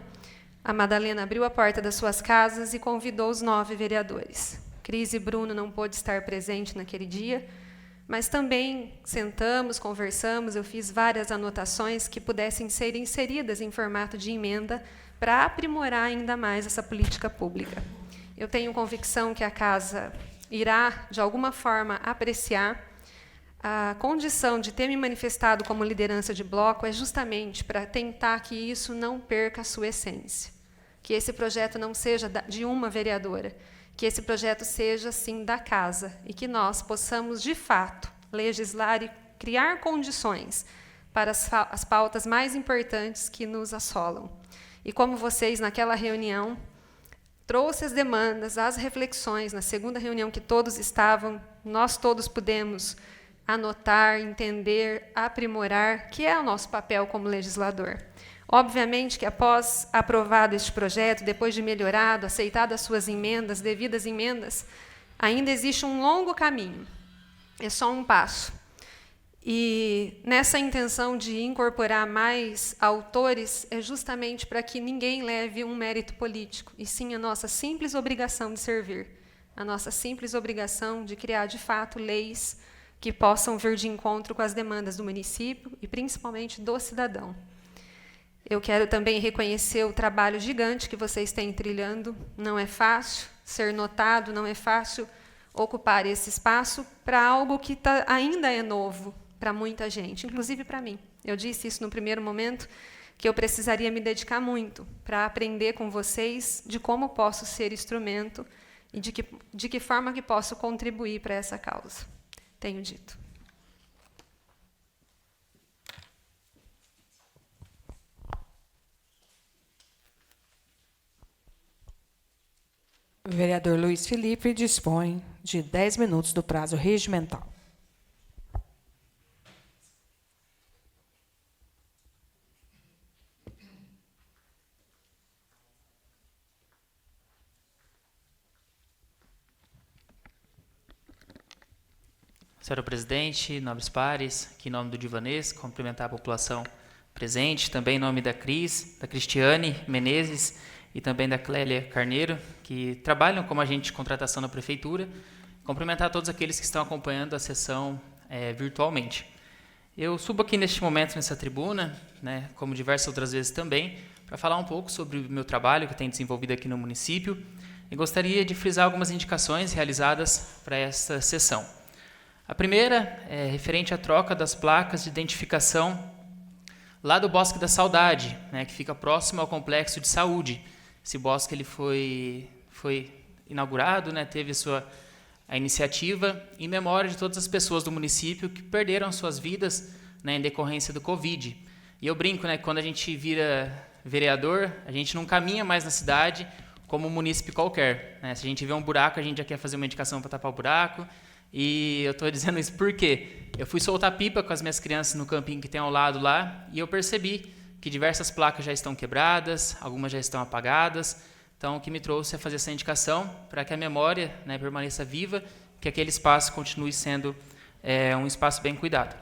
a Madalena abriu a porta das suas casas e convidou os 9 vereadores. Cris e Bruno não pôde estar presente naquele dia, mas também sentamos, conversamos, eu fiz várias anotações que pudessem ser inseridas em formato de emenda para aprimorar ainda mais essa política pública. Eu tenho convicção que a Casa irá, de alguma forma, apreciar. A condição de ter me manifestado como liderança de bloco é justamente para tentar que isso não perca a sua essência, que esse projeto não seja de uma vereadora, que esse projeto seja, sim, da Casa, e que nós possamos, de fato, legislar e criar condições para as pautas mais importantes que nos assolam. E como vocês, naquela reunião, trouxe as demandas, as reflexões, na segunda reunião que todos estavam, nós todos pudemos anotar, entender, aprimorar, que é o nosso papel como legislador. Obviamente que, após aprovado este projeto, depois de melhorado, aceitado as suas emendas, devidas emendas, ainda existe um longo caminho. É só um passo. E nessa intenção de incorporar mais autores, é justamente para que ninguém leve um mérito político, e sim a nossa simples obrigação de servir, a nossa simples obrigação de criar, de fato, leis que possam vir de encontro com as demandas do município e, principalmente, do cidadão. Eu quero também reconhecer o trabalho gigante que vocês têm trilhando. Não é fácil ser notado, não é fácil ocupar esse espaço para algo que ainda é novo para muita gente, inclusive para mim. Eu disse isso no primeiro momento, que eu precisaria me dedicar muito para aprender com vocês de como posso ser instrumento e de que forma que posso contribuir para essa causa. Tenho dito. O vereador Luiz Felipe dispõe de 10 minutos do prazo regimental. Senhor presidente, nobres pares, aqui em nome do Divanês, cumprimentar a população presente, também em nome da Cris, da Cristiane Menezes e também da Clélia Carneiro, que trabalham como agente de contratação na Prefeitura. Cumprimentar todos aqueles que estão acompanhando a sessão virtualmente. Eu subo aqui neste momento nessa tribuna, né, como diversas outras vezes também, para falar um pouco sobre o meu trabalho que eu tenho desenvolvido aqui no município e gostaria de frisar algumas indicações realizadas para esta sessão. A primeira é referente à troca das placas de identificação lá do Bosque da Saudade, né, que fica próximo ao Complexo de Saúde. Esse bosque ele foi inaugurado, né, teve a iniciativa em memória de todas as pessoas do município que perderam suas vidas, né, em decorrência do Covid. E eu brinco, né, que quando a gente vira vereador, a gente não caminha mais na cidade como um munícipe qualquer, né? Se a gente vê um buraco, a gente já quer fazer uma indicação para tapar o buraco. E eu estou dizendo isso porque eu fui soltar pipa com as minhas crianças no campinho que tem ao lado lá e eu percebi que diversas placas já estão quebradas, algumas já estão apagadas. Então, o que me trouxe a fazer essa indicação para que a memória, né, permaneça viva, que aquele espaço continue sendo um espaço bem cuidado.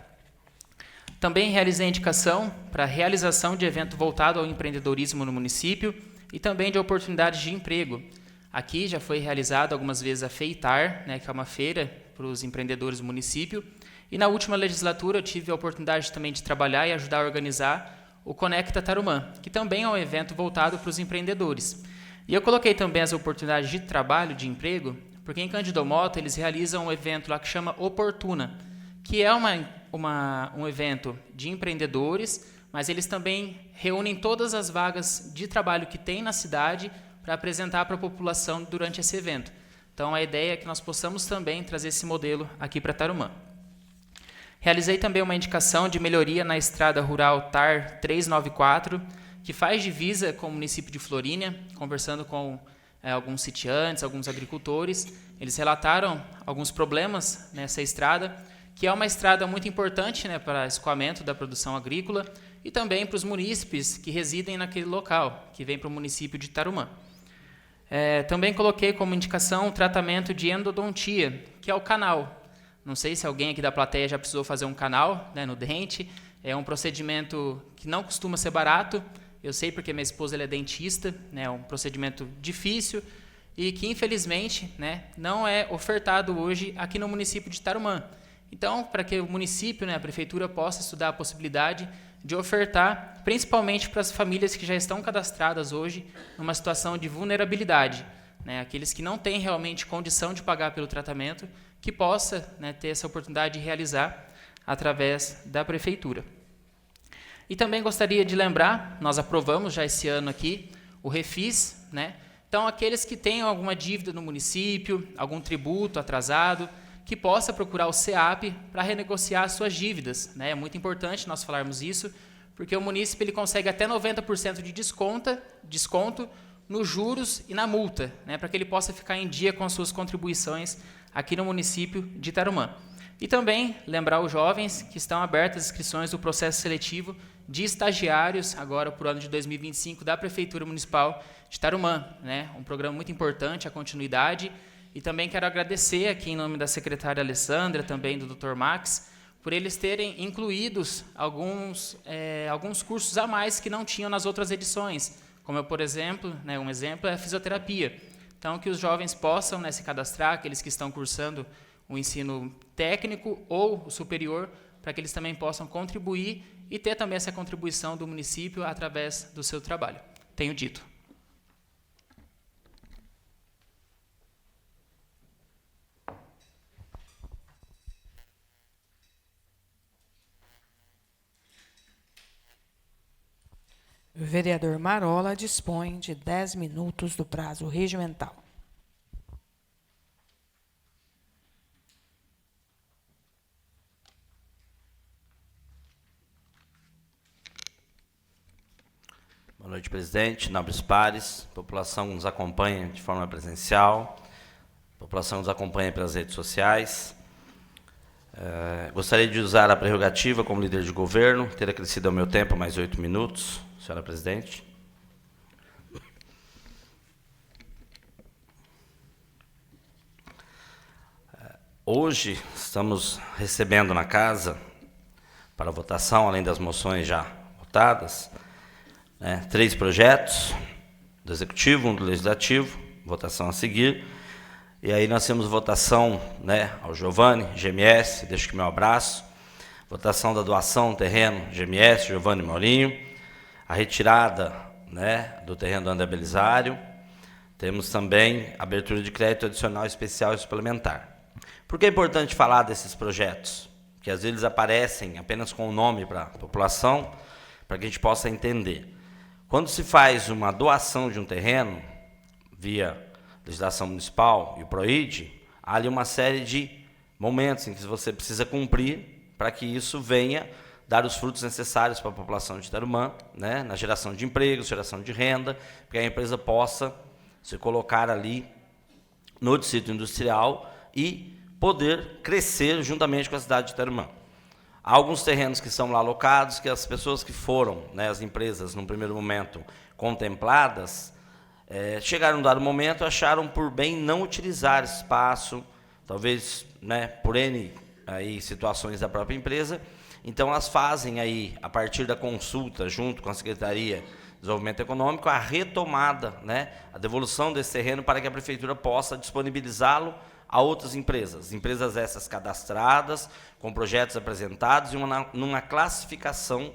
Também realizei a indicação para a realização de evento voltado ao empreendedorismo no município e também de oportunidades de emprego. Aqui já foi realizado algumas vezes a FEITAR, né, que é uma feira para os empreendedores do município, e na última legislatura eu tive a oportunidade também de trabalhar e ajudar a organizar o Conecta Tarumã, que também é um evento voltado para os empreendedores. E eu coloquei também as oportunidades de trabalho, de emprego, porque em Cândido Mota eles realizam um evento lá que chama Oportuna, que é um evento de empreendedores, mas eles também reúnem todas as vagas de trabalho que tem na cidade para apresentar para a população durante esse evento. Então, a ideia é que nós possamos também trazer esse modelo aqui para Tarumã. Realizei também uma indicação de melhoria na estrada rural TAR 394, que faz divisa com o município de Florínia, conversando com alguns sitiantes, alguns agricultores. Eles relataram alguns problemas nessa estrada, que é uma estrada muito importante, né, para escoamento da produção agrícola e também para os munícipes que residem naquele local, que vem para o município de Tarumã. Também coloquei como indicação o tratamento de endodontia, que é o canal. Não sei se alguém aqui da plateia já precisou fazer um canal, né, no dente. É um procedimento que não costuma ser barato. Eu sei porque minha esposa ela é dentista, né, é um procedimento difícil e que, infelizmente, né, não é ofertado hoje aqui no município de Tarumã. Então, para que o município, né, a prefeitura, possa estudar a possibilidade de ofertar, principalmente para as famílias que já estão cadastradas hoje numa situação de vulnerabilidade, né, aqueles que não têm realmente condição de pagar pelo tratamento, que possa, né, ter essa oportunidade de realizar através da prefeitura. E também gostaria de lembrar, nós aprovamos já esse ano aqui o Refis, né? Então, aqueles que tenham alguma dívida no município, algum tributo atrasado, que possa procurar o CEAP para renegociar as suas dívidas, né? É muito importante nós falarmos isso, porque o município ele consegue até 90% de desconto nos juros e na multa, né? Para que ele possa ficar em dia com as suas contribuições aqui no município de Tarumã. E também lembrar os jovens que estão abertas as inscrições do processo seletivo de estagiários, agora para o ano de 2025, da Prefeitura Municipal de Tarumã, né? Um programa muito importante, a continuidade. E também quero agradecer aqui em nome da secretária Alessandra, também do Dr. Max, por eles terem incluídos alguns cursos a mais que não tinham nas outras edições, como, por exemplo, né, um exemplo é a fisioterapia. Então, que os jovens possam, né, se cadastrar, aqueles que estão cursando o ensino técnico ou o superior, para que eles também possam contribuir e ter também essa contribuição do município através do seu trabalho. Tenho dito. O vereador Marola dispõe de 10 minutos do prazo regimental. Boa noite, presidente, nobres pares, população que nos acompanha de forma presencial, população que nos acompanha pelas redes sociais. Gostaria de usar a prerrogativa como líder de governo, ter acrescido ao meu tempo mais 8 minutos, senhora presidente. Hoje estamos recebendo na casa, para votação, além das moções já deputadas, 3 projetos do Executivo, 1 do Legislativo, votação a seguir. E aí nós temos votação, ao Giovanni, GMS, deixo aqui meu abraço, votação da doação do terreno, GMS, Giovanni Maurinho, a retirada, do terreno do André Belisário. Temos também abertura de crédito adicional especial e suplementar. Por que é importante falar desses projetos? Porque às vezes eles aparecem apenas com o nome para a população, para que a gente possa entender. Quando se faz uma doação de um terreno, via legislação municipal e o PROID, há ali uma série de momentos em que você precisa cumprir para que isso venha dar os frutos necessários para a população de Tarumã, na geração de empregos, geração de renda, para que a empresa possa se colocar ali no distrito industrial e poder crescer juntamente com a cidade de Tarumã. Há alguns terrenos que estão lá alocados, que as pessoas que foram, as empresas, num primeiro momento, contempladas, chegaram num dado momento, acharam por bem não utilizar esse espaço, talvez por N situações da própria empresa. Então, elas fazem aí, a partir da consulta, junto com a Secretaria de Desenvolvimento Econômico, a retomada, a devolução desse terreno para que a Prefeitura possa disponibilizá-lo a outras empresas. Empresas essas cadastradas, com projetos apresentados e numa classificação,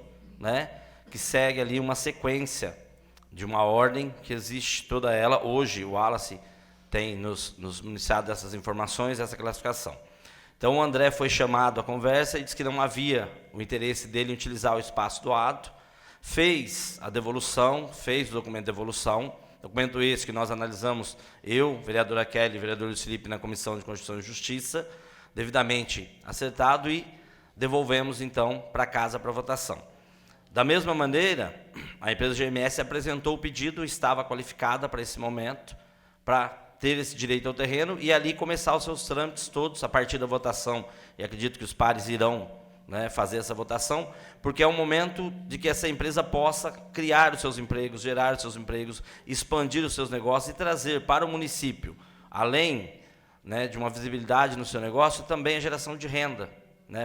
que segue ali uma sequência de uma ordem que existe toda ela. Hoje, o Wallace tem nos municiado dessas informações, essa classificação. Então, o André foi chamado à conversa e disse que não havia o interesse dele em utilizar o espaço doado, fez a devolução, fez o documento de devolução, documento esse que nós analisamos, eu, vereadora Kelly e vereador Luiz Felipe, na Comissão de Constituição e Justiça, devidamente acertado, e devolvemos, então, para casa para votação. Da mesma maneira, a empresa GMS apresentou o pedido, estava qualificada para esse momento, para ter esse direito ao terreno e ali começar os seus trâmites todos a partir da votação, e acredito que os pares irão fazer essa votação, porque é um momento de que essa empresa possa criar os seus empregos, gerar os seus empregos, expandir os seus negócios e trazer para o município, além de uma visibilidade no seu negócio, também a geração de renda,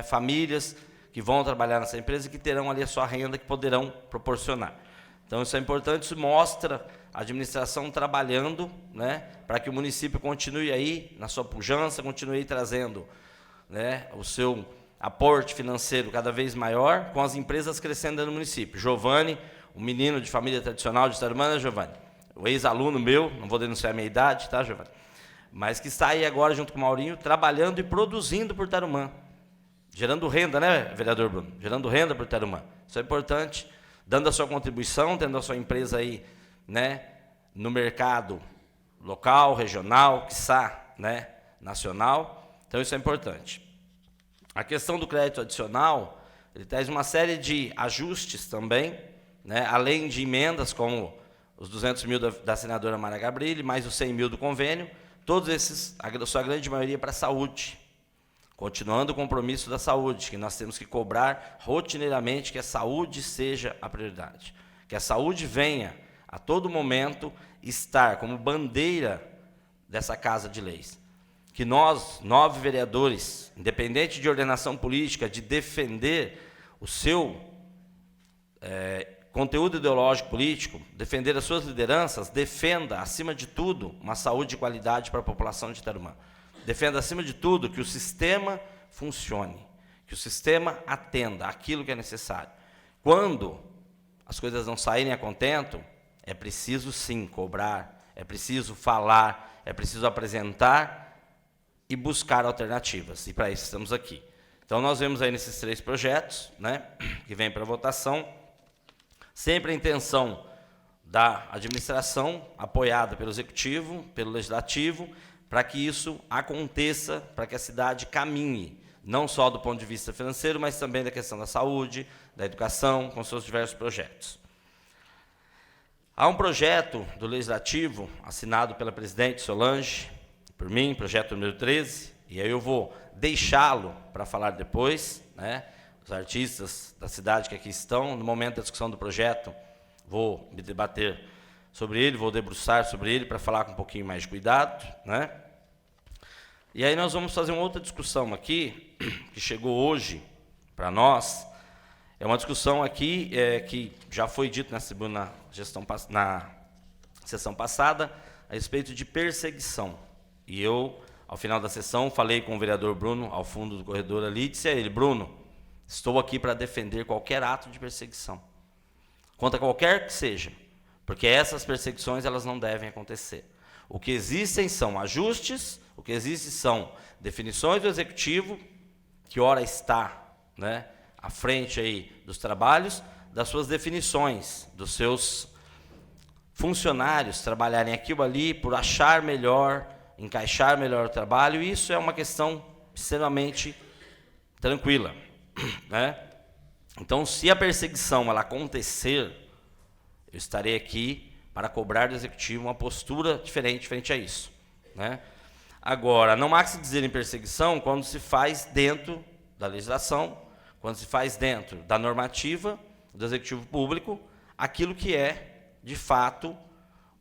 famílias que vão trabalhar nessa empresa e que terão ali a sua renda, que poderão proporcionar. Então, isso é importante, isso mostra a administração trabalhando, para que o município continue aí na sua pujança, continue aí trazendo o seu aporte financeiro cada vez maior, com as empresas crescendo no município. Giovanni, um menino de família tradicional de Tarumã, Giovanni, o ex-aluno meu, não vou denunciar a minha idade, tá, Giovanni? Mas que está aí agora junto com o Maurinho, trabalhando e produzindo por Tarumã, gerando renda, vereador Bruno? Gerando renda por Tarumã. Isso é importante, dando a sua contribuição, tendo a sua empresa aí, no mercado local, regional, quiçá, nacional. Então, isso é importante. A questão do crédito adicional, ele traz uma série de ajustes também, além de emendas, como os 200 mil da senadora Mara Gabrilli, mais os 100 mil do convênio, todos esses, a sua grande maioria, para a saúde. Continuando o compromisso da saúde, que nós temos que cobrar rotineiramente que a saúde seja a prioridade. Que a saúde venha, a todo momento, estar como bandeira dessa Casa de Leis. Que nós, 9 vereadores, independente de ordenação política, de defender o seu conteúdo ideológico político, defender as suas lideranças, defenda, acima de tudo, uma saúde de qualidade para a população de Tarumã. Defenda, acima de tudo, que o sistema funcione, que o sistema atenda aquilo que é necessário. Quando as coisas não saírem a contento, é preciso, sim, cobrar, é preciso falar, é preciso apresentar e buscar alternativas, e para isso estamos aqui. Então, nós vemos aí nesses 3 projetos, que vêm para votação, sempre a intenção da administração, apoiada pelo Executivo, pelo Legislativo, para que isso aconteça, para que a cidade caminhe, não só do ponto de vista financeiro, mas também da questão da saúde, da educação, com seus diversos projetos. Há um projeto do Legislativo, assinado pela presidente Solange, por mim, projeto número 13, e aí eu vou deixá-lo para falar depois, os artistas da cidade que aqui estão, no momento da discussão do projeto, vou me debater sobre ele, vou debruçar sobre ele para falar com um pouquinho mais de cuidado, E aí nós vamos fazer uma outra discussão aqui, que chegou hoje para nós, É uma discussão aqui que já foi dito na sessão passada a respeito de perseguição. E eu, ao final da sessão, falei com o vereador Bruno, ao fundo do corredor ali, e disse a ele: Bruno, estou aqui para defender qualquer ato de perseguição, contra qualquer que seja, porque essas perseguições elas não devem acontecer. O que existem são ajustes, o que existe são definições do Executivo, que ora está, né, à frente aí dos trabalhos, das suas definições, dos seus funcionários trabalharem aqui ou ali por achar melhor, encaixar melhor o trabalho, e isso é uma questão extremamente tranquila, né? Então, se a perseguição ela acontecer, eu estarei aqui para cobrar do Executivo uma postura diferente frente a isso, né? Agora, não há que se dizer em perseguição quando se faz dentro da legislação, quando se faz dentro da normativa do Executivo Público, aquilo que é, de fato,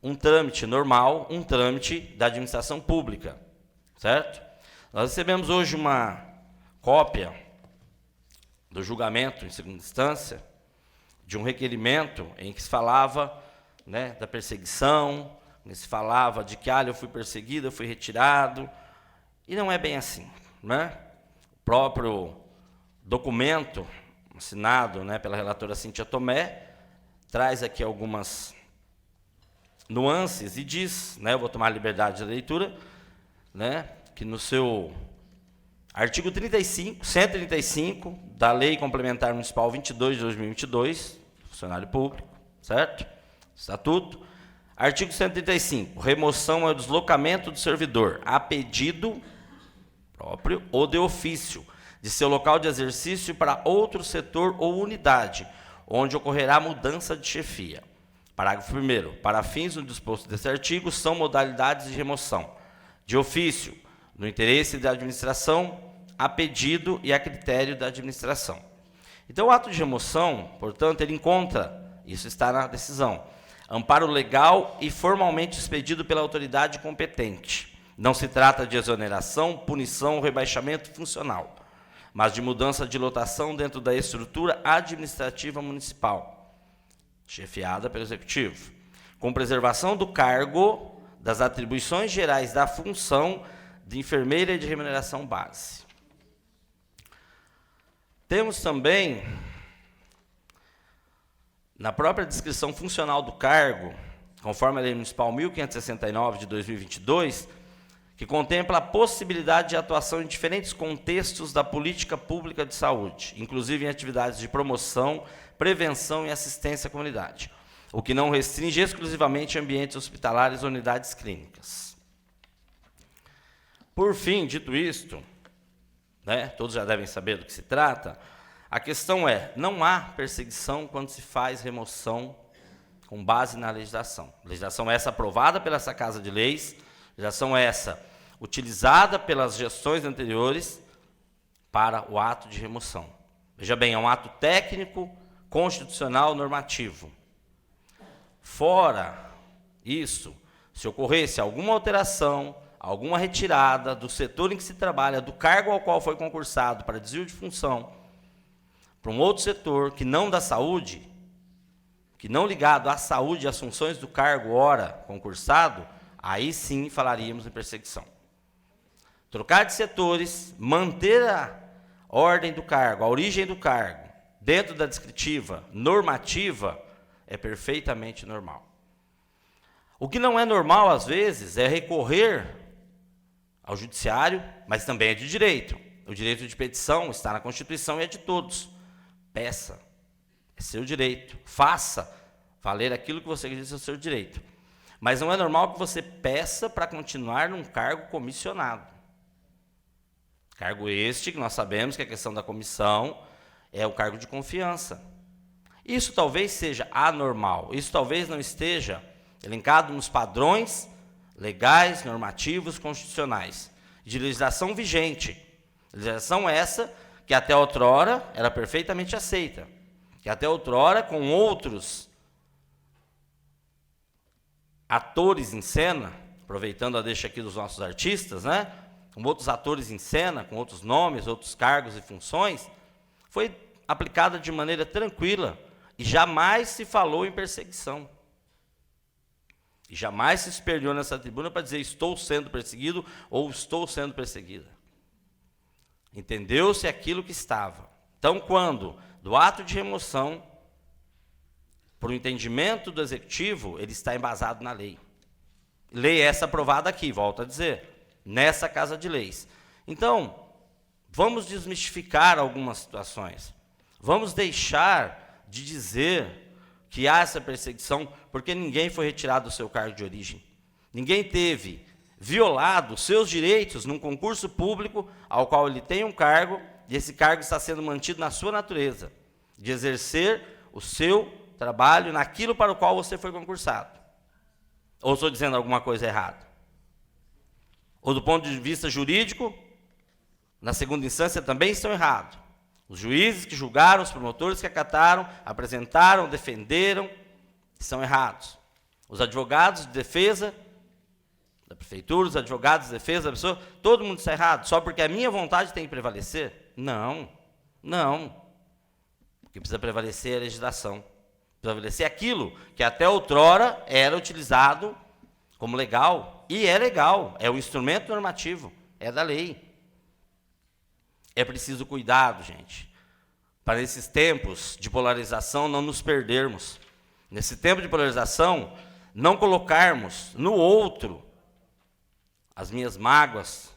um trâmite normal, um trâmite da administração pública, certo? Nós recebemos hoje uma cópia do julgamento em segunda instância, de um requerimento em que se falava, né, da perseguição, em que se falava de que eu fui perseguido, eu fui retirado, e não é bem assim, né? O próprio documento assinado, né, pela relatora Cíntia Tomé traz aqui algumas nuances e diz, né, eu vou tomar a liberdade da leitura, né, que no seu artigo 135 da Lei Complementar Municipal 22 de 2022, funcionário público, certo? Estatuto. Artigo 135, remoção ou deslocamento do servidor a pedido próprio ou de ofício de seu local de exercício para outro setor ou unidade, onde ocorrerá mudança de chefia. Parágrafo 1º. Para fins do disposto desse artigo, são modalidades de remoção de ofício, no interesse da administração, a pedido e a critério da administração. Então, o ato de remoção, portanto, ele encontra, isso está na decisão, amparo legal e formalmente expedido pela autoridade competente. Não se trata de exoneração, punição ou rebaixamento funcional, mas de mudança de lotação dentro da estrutura administrativa municipal, chefiada pelo Executivo, com preservação do cargo, das atribuições gerais da função de enfermeira e de remuneração base. Temos também, na própria descrição funcional do cargo, conforme a Lei Municipal 1569 de 2022, que contempla a possibilidade de atuação em diferentes contextos da política pública de saúde, inclusive em atividades de promoção, prevenção e assistência à comunidade, o que não restringe exclusivamente ambientes hospitalares ou unidades clínicas. Por fim, dito isto, né, todos já devem saber do que se trata, a questão é, não há perseguição quando se faz remoção com base na legislação. Legislação essa aprovada pela essa Casa de Leis, legislação essa utilizada pelas gestões anteriores para o ato de remoção. Veja bem, é um ato técnico, constitucional, normativo. Fora isso, se ocorresse alguma alteração, alguma retirada do setor em que se trabalha, do cargo ao qual foi concursado para desvio de função, para um outro setor que não da saúde, que não ligado à saúde e às funções do cargo ora concursado, aí sim falaríamos em perseguição. Trocar de setores, manter a ordem do cargo, a origem do cargo, dentro da descritiva normativa, é perfeitamente normal. O que não é normal, às vezes, é recorrer ao judiciário, mas também é de direito. O direito de petição está na Constituição e é de todos. Peça, é seu direito. Faça valer aquilo que você diz ser o seu direito. Mas não é normal que você peça para continuar num cargo comissionado. Cargo este, que nós sabemos que a questão da comissão é o cargo de confiança. Isso talvez seja anormal, isso talvez não esteja elencado nos padrões legais, normativos, constitucionais, de legislação vigente. Legislação essa que até outrora era perfeitamente aceita, que até outrora com outros atores em cena, aproveitando a deixa aqui dos nossos artistas, com outros atores em cena, com outros nomes, outros cargos e funções, foi aplicada de maneira tranquila e jamais se falou em perseguição. E jamais se espelhou nessa tribuna para dizer estou sendo perseguido ou estou sendo perseguida. Entendeu-se aquilo que estava. Então, quando do ato de remoção, por um entendimento do executivo, ele está embasado na lei. Lei essa aprovada aqui, volto a dizer, nessa Casa de Leis. Então, vamos desmistificar algumas situações. Vamos deixar de dizer que há essa perseguição, porque ninguém foi retirado do seu cargo de origem. Ninguém teve violado seus direitos num concurso público ao qual ele tem um cargo, e esse cargo está sendo mantido na sua natureza, de exercer o seu trabalho naquilo para o qual você foi concursado. Ou estou dizendo alguma coisa errada? Ou do ponto de vista jurídico, na segunda instância também estão errados. Os juízes que julgaram, os promotores que acataram, apresentaram, defenderam, estão errados. Os advogados de defesa da prefeitura, os advogados de defesa da pessoa, todo mundo está errado, só porque a minha vontade tem que prevalecer? Não, não. O que precisa prevalecer é a legislação. Precisa prevalecer aquilo que até outrora era utilizado como legal, e é legal, é um instrumento normativo, é da lei. É preciso cuidado, gente, para nesses tempos de polarização não nos perdermos. Nesse tempo de polarização, não colocarmos no outro as minhas mágoas,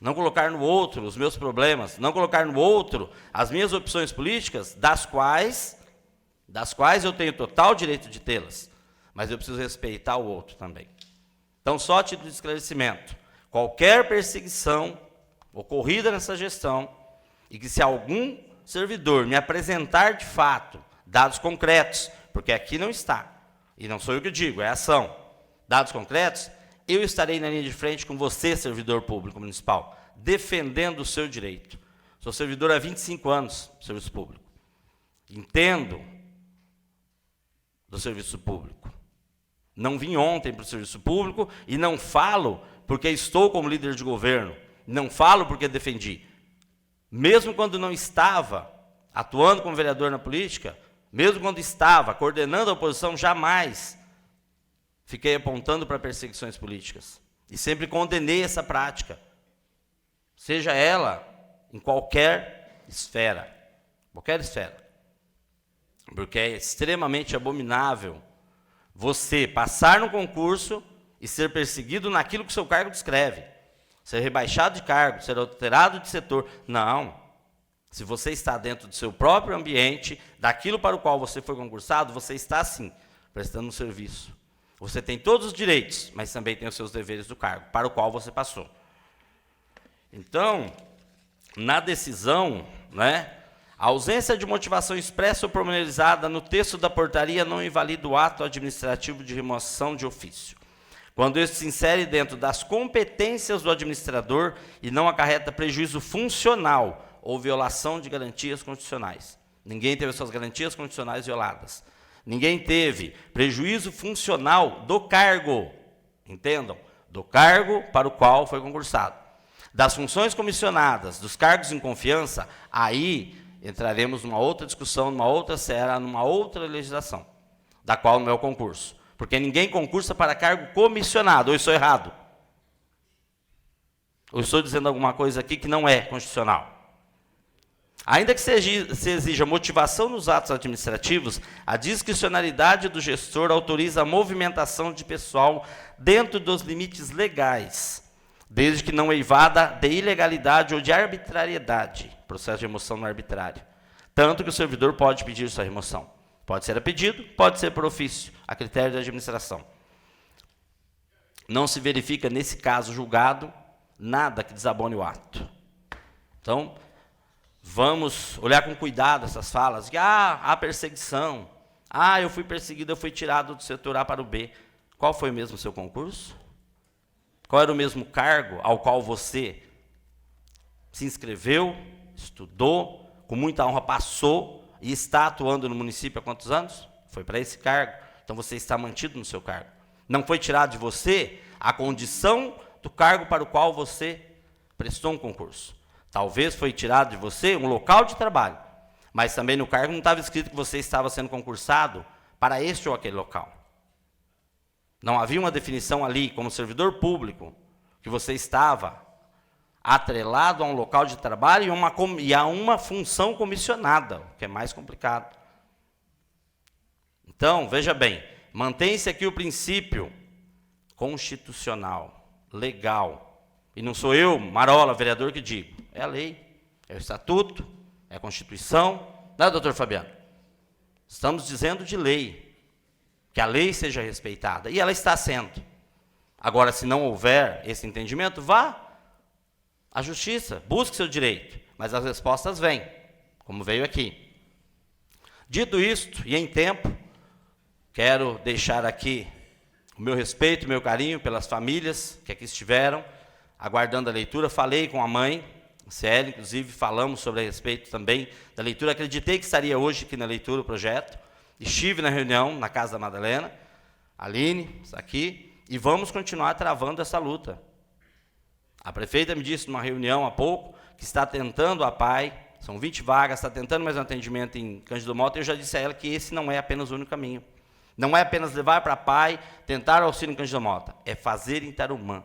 não colocar no outro os meus problemas, não colocar no outro as minhas opções políticas, das quais eu tenho total direito de tê-las, mas eu preciso respeitar o outro também. Então, só a título de esclarecimento, qualquer perseguição ocorrida nessa gestão, e que se algum servidor me apresentar de fato dados concretos, porque aqui não está, e não sou eu que digo, é ação, dados concretos, eu estarei na linha de frente com você, servidor público municipal, defendendo o seu direito. Sou servidor há 25 anos do serviço público. Entendo do serviço público. Não vim ontem para o serviço público e não falo porque estou como líder de governo. Não falo porque defendi. Mesmo quando não estava atuando como vereador na política, mesmo quando estava coordenando a oposição, jamais fiquei apontando para perseguições políticas. E sempre condenei essa prática, seja ela em qualquer esfera. Qualquer esfera. Porque é extremamente abominável você passar no concurso e ser perseguido naquilo que o seu cargo descreve. Ser rebaixado de cargo, ser alterado de setor. Não. Se você está dentro do seu próprio ambiente, daquilo para o qual você foi concursado, você está, sim, prestando um serviço. Você tem todos os direitos, mas também tem os seus deveres do cargo, para o qual você passou. Então, na decisão, a ausência de motivação expressa ou pormenorizada no texto da portaria não invalida o ato administrativo de remoção de ofício, quando este se insere dentro das competências do administrador e não acarreta prejuízo funcional ou violação de garantias constitucionais. Ninguém teve suas garantias constitucionais violadas. Ninguém teve prejuízo funcional do cargo, entendam, do cargo para o qual foi concursado. Das funções comissionadas, dos cargos em confiança, aí entraremos numa outra discussão, numa outra seara, numa outra legislação, da qual não é o concurso. Porque ninguém concursa para cargo comissionado, ou estou errado? Ou estou dizendo alguma coisa aqui que não é constitucional? Ainda que se exija motivação nos atos administrativos, a discricionalidade do gestor autoriza a movimentação de pessoal dentro dos limites legais, desde que não eivada de ilegalidade ou de arbitrariedade, processo de remoção não arbitrário. Tanto que o servidor pode pedir sua remoção. Pode ser a pedido, pode ser por ofício, a critério da administração. Não se verifica, nesse caso julgado, nada que desabone o ato. Então, vamos olhar com cuidado essas falas, que há perseguição, eu fui perseguido, eu fui tirado do setor A para o B. Qual foi mesmo o seu concurso? Qual era o mesmo cargo ao qual você se inscreveu, estudou, com muita honra passou e está atuando no município há quantos anos? Foi para esse cargo. Então você está mantido no seu cargo. Não foi tirado de você a condição do cargo para o qual você prestou um concurso. Talvez foi tirado de você um local de trabalho, Mas também no cargo não estava escrito que você estava sendo concursado para este ou aquele local. Não havia uma definição ali, como servidor público, que você estava atrelado a um local de trabalho e a uma função comissionada, o que é mais complicado. Então, veja bem, mantém-se aqui o princípio constitucional, legal. E não sou eu, Marola, vereador, que digo. É a lei, é o estatuto, é a Constituição. Não é, doutor Fabiano? Estamos dizendo de lei, que a lei seja respeitada. E ela está sendo. Agora, se não houver esse entendimento, vá à justiça, busque seu direito. Mas as respostas vêm, como veio aqui. Dito isto, e em tempo, quero deixar aqui o meu respeito, o meu carinho pelas famílias que aqui estiveram, aguardando a leitura. Falei com a mãe, Célia, inclusive, falamos sobre a respeito também da leitura. Acreditei que estaria hoje aqui na leitura o projeto. Estive na reunião, na casa da Madalena, Aline, está aqui, e vamos continuar travando essa luta. A prefeita me disse numa reunião há pouco que está tentando a PAI, são 20 vagas, está tentando mais um atendimento em Cândido Mota, e eu já disse a ela que esse não é apenas o único caminho. Não é apenas levar para a PAI, tentar auxílio em Cândido Mota, é fazer em Tarumã,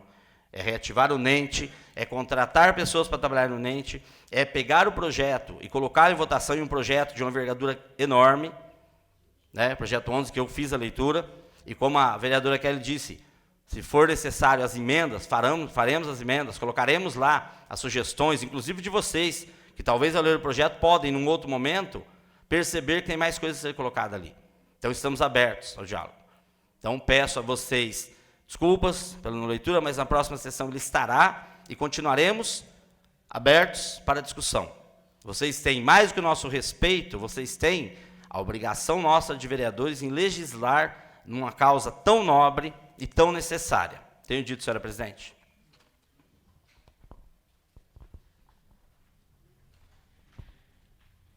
é reativar o NENTE, é contratar pessoas para trabalhar no NENTE, é pegar o projeto e colocar em votação em um projeto de uma envergadura enorme, né, projeto 11, que eu fiz a leitura, e como a vereadora Kelly disse, se for necessário as emendas, faremos as emendas, colocaremos lá as sugestões, inclusive de vocês, que talvez ao ler o projeto podem, num outro momento, perceber que tem mais coisas a ser colocadas ali. Então, estamos abertos ao diálogo. Então, peço a vocês desculpas pela não leitura, mas na próxima sessão ele estará e continuaremos abertos para a discussão. Vocês têm mais do que o nosso respeito, vocês têm a obrigação nossa de vereadores em legislar numa causa tão nobre e tão necessária. Tenho dito, senhora presidente.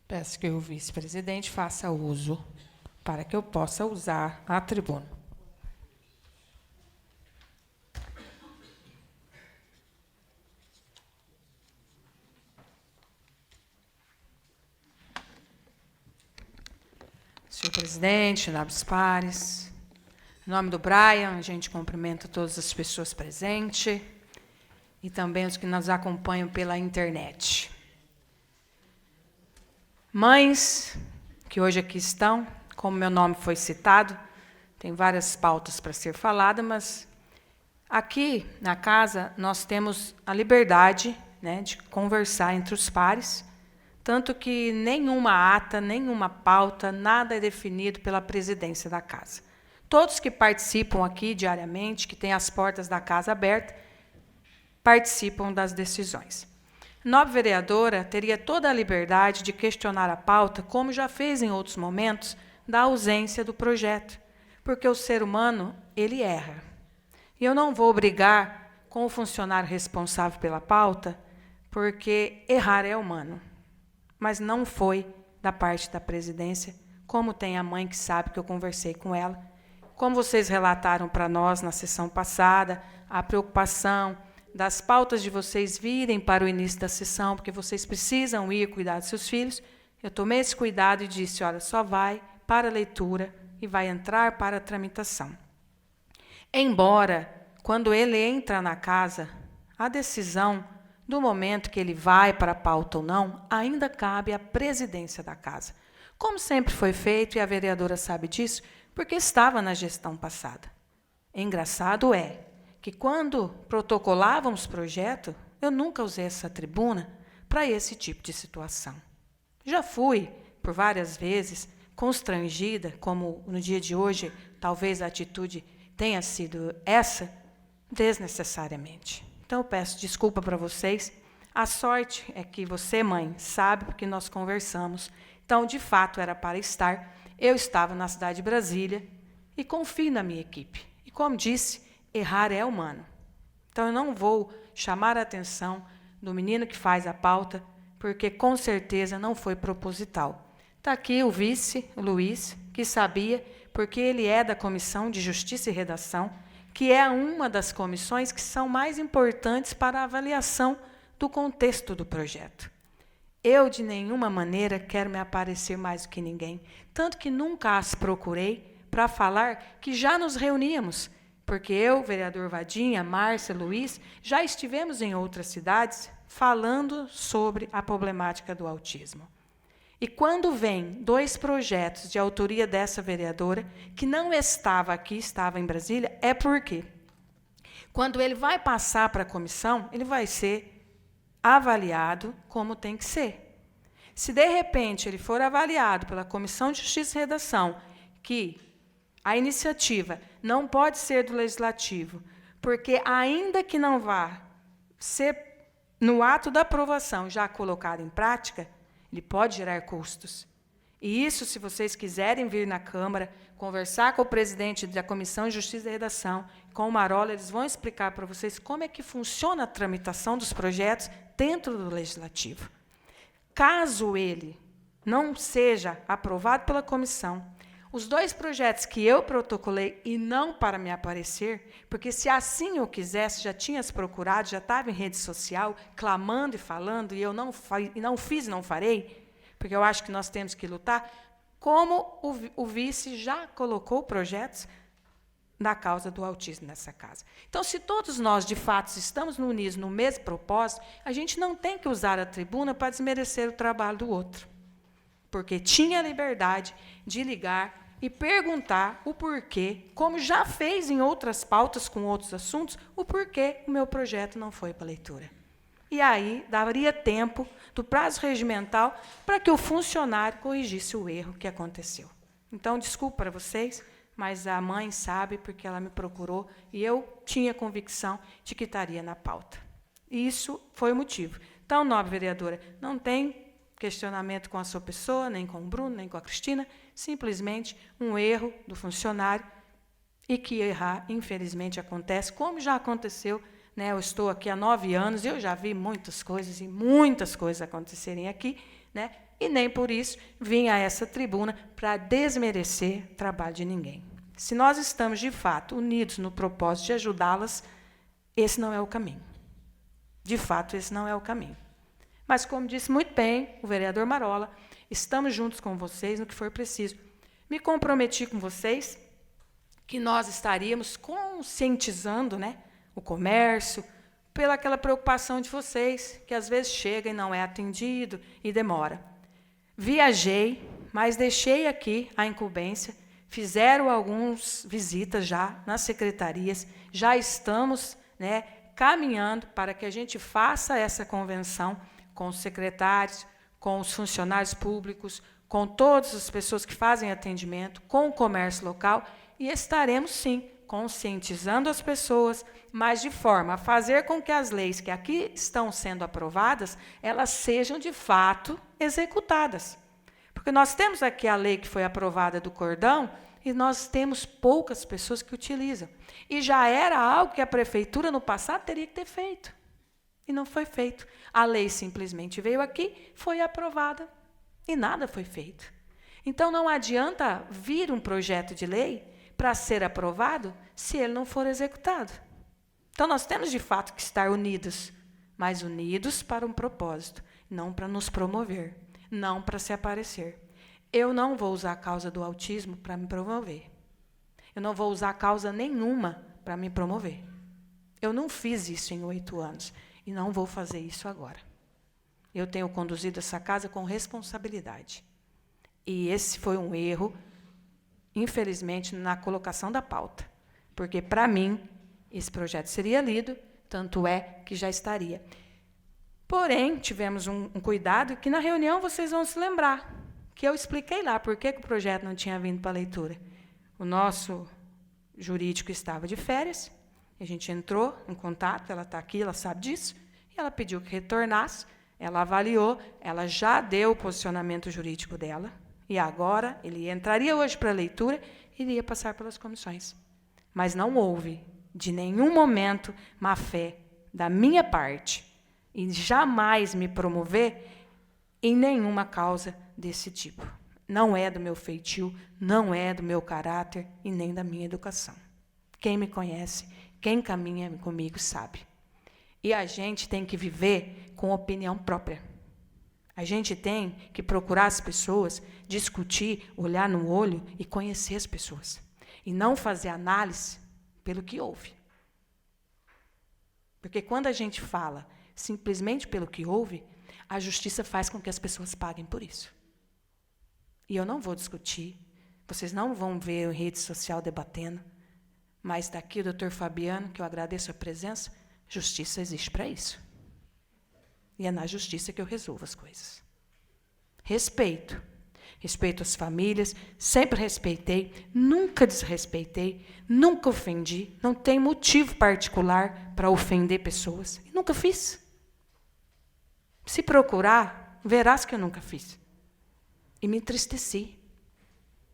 Peço que o vice-presidente faça uso para que eu possa usar a tribuna. Senhor presidente, nobres pares, em nome do Brian, a gente cumprimenta todas as pessoas presentes e também os que nos acompanham pela internet. Mães que hoje aqui estão, como meu nome foi citado, tem várias pautas para ser falada, mas aqui na casa nós temos a liberdade, né, de conversar entre os pares, tanto que nenhuma ata, nenhuma pauta, nada é definido pela presidência da casa. Todos que participam aqui diariamente, que têm as portas da casa abertas, participam das decisões. A nobre vereadora teria toda a liberdade de questionar a pauta, como já fez em outros momentos, da ausência do projeto, porque o ser humano, ele erra. E eu não vou brigar com o funcionário responsável pela pauta, porque errar é humano. Mas não foi da parte da presidência, como tem a mãe que sabe que eu conversei com ela. Como vocês relataram para nós na sessão passada, a preocupação das pautas de vocês virem para o início da sessão, porque vocês precisam ir cuidar dos seus filhos, eu tomei esse cuidado e disse, olha, só vai para a leitura e vai entrar para a tramitação. Embora, quando ele entra na casa, a decisão do momento que ele vai para a pauta ou não, ainda cabe à presidência da casa. Como sempre foi feito, e a vereadora sabe disso, porque estava na gestão passada. Engraçado é que quando protocolávamos o projeto, eu nunca usei essa tribuna para esse tipo de situação. Já fui, por várias vezes, constrangida, como no dia de hoje, talvez a atitude tenha sido essa, desnecessariamente. Então, eu peço desculpa para vocês. A sorte é que você, mãe, sabe, porque nós conversamos. Então, de fato, era para estar. Eu estava na cidade de Brasília e confio na minha equipe. E, como disse, errar é humano. Então, eu não vou chamar a atenção do menino que faz a pauta, porque, com certeza, não foi proposital. Está aqui o vice, o Luiz, que sabia, porque ele é da Comissão de Justiça e Redação, que é uma das comissões que são mais importantes para a avaliação do contexto do projeto. Eu, de nenhuma maneira, quero me aparecer mais do que ninguém. Tanto que nunca as procurei para falar que já nos reuníamos. Porque eu, vereador Vadinha, Márcia, Luiz, já estivemos em outras cidades falando sobre a problemática do autismo. E quando vem 2 projetos de autoria dessa vereadora, que não estava aqui, estava em Brasília, é porque, quando ele vai passar para a comissão, ele vai ser avaliado como tem que ser. Se, de repente, ele for avaliado pela Comissão de Justiça e Redação, que a iniciativa não pode ser do Legislativo, porque, ainda que não vá ser, no ato da aprovação, já colocado em prática, ele pode gerar custos. E isso, se vocês quiserem vir na Câmara, conversar com o presidente da Comissão de Justiça e Redação, com o Marola, eles vão explicar para vocês como é que funciona a tramitação dos projetos dentro do Legislativo. Caso ele não seja aprovado pela comissão, os 2 projetos que eu protocolei, e não para me aparecer, porque se assim eu quisesse, já tinha as procurado, já estava em rede social, clamando e falando, e eu não fiz e não farei, porque eu acho que nós temos que lutar, como o vice já colocou projetos na causa do autismo nessa casa. Então, se todos nós, de fato, estamos unidos no mesmo propósito, a gente não tem que usar a tribuna para desmerecer o trabalho do outro. Porque tinha a liberdade de ligar e perguntar o porquê, como já fez em outras pautas com outros assuntos, o porquê o meu projeto não foi para leitura. E aí daria tempo do prazo regimental para que o funcionário corrigisse o erro que aconteceu. Então, desculpa para vocês, mas a mãe sabe, porque ela me procurou, e eu tinha convicção de que estaria na pauta. E isso foi o motivo. Então, nobre vereadora, não tem questionamento com a sua pessoa, nem com o Bruno, nem com a Cristina, simplesmente um erro do funcionário, e que errar, infelizmente, acontece, como já aconteceu, né? Eu estou aqui há 9 anos, e eu já vi muitas coisas acontecerem aqui, né? E nem por isso vim a essa tribuna para desmerecer o trabalho de ninguém. Se nós estamos, de fato, unidos no propósito de ajudá-las, esse não é o caminho. De fato, esse não é o caminho. Mas, como disse muito bem o vereador Marola, estamos juntos com vocês no que for preciso. Me comprometi com vocês que nós estaríamos conscientizando, né, o comércio, pelaquela preocupação de vocês, que às vezes chega e não é atendido e demora. Viajei, mas deixei aqui a incumbência, fizeram algumas visitas já nas secretarias, já estamos, né, caminhando para que a gente faça essa convenção com os secretários, com os funcionários públicos, com todas as pessoas que fazem atendimento, com o comércio local, e estaremos, sim, conscientizando as pessoas, mas de forma a fazer com que as leis que aqui estão sendo aprovadas, elas sejam, de fato, executadas. Porque nós temos aqui a lei que foi aprovada do cordão, e nós temos poucas pessoas que utilizam. E já era algo que a prefeitura, no passado, teria que ter feito. E não foi feito. A lei simplesmente veio aqui, foi aprovada, e nada foi feito. Então, não adianta vir um projeto de lei para ser aprovado se ele não for executado. Então, nós temos, de fato, que estar unidos, mas unidos para um propósito, não para nos promover, não para se aparecer. Eu não vou usar a causa do autismo para me promover. Eu não vou usar causa nenhuma para me promover. Eu não fiz isso em 8 anos e não vou fazer isso agora. Eu tenho conduzido essa casa com responsabilidade. E esse foi um erro, infelizmente, na colocação da pauta. Porque, para mim, esse projeto seria lido, tanto é que já estaria. Porém, tivemos um cuidado que, na reunião, vocês vão se lembrar, que eu expliquei lá por que o projeto não tinha vindo para a leitura. O nosso jurídico estava de férias, a gente entrou em contato, ela está aqui, ela sabe disso, e ela pediu que retornasse, ela avaliou, ela já deu o posicionamento jurídico dela, e agora ele entraria hoje para a leitura e iria passar pelas comissões. Mas não houve, de nenhum momento, má fé da minha parte, e jamais me promover em nenhuma causa desse tipo. Não é do meu feitio, não é do meu caráter e nem da minha educação. Quem me conhece, quem caminha comigo sabe. E a gente tem que viver com opinião própria. A gente tem que procurar as pessoas, discutir, olhar no olho e conhecer as pessoas. E não fazer análise pelo que ouve. Porque quando a gente fala simplesmente pelo que ouve, a justiça faz com que as pessoas paguem por isso. E eu não vou discutir, vocês não vão ver em rede social debatendo, mas daqui o doutor Fabiano, que eu agradeço a presença, justiça existe para isso. E é na justiça que eu resolvo as coisas. Respeito. Respeito as famílias, sempre respeitei, nunca desrespeitei, nunca ofendi, não tem motivo particular para ofender pessoas. E nunca fiz. Se procurar, verás que eu nunca fiz. E me entristeci.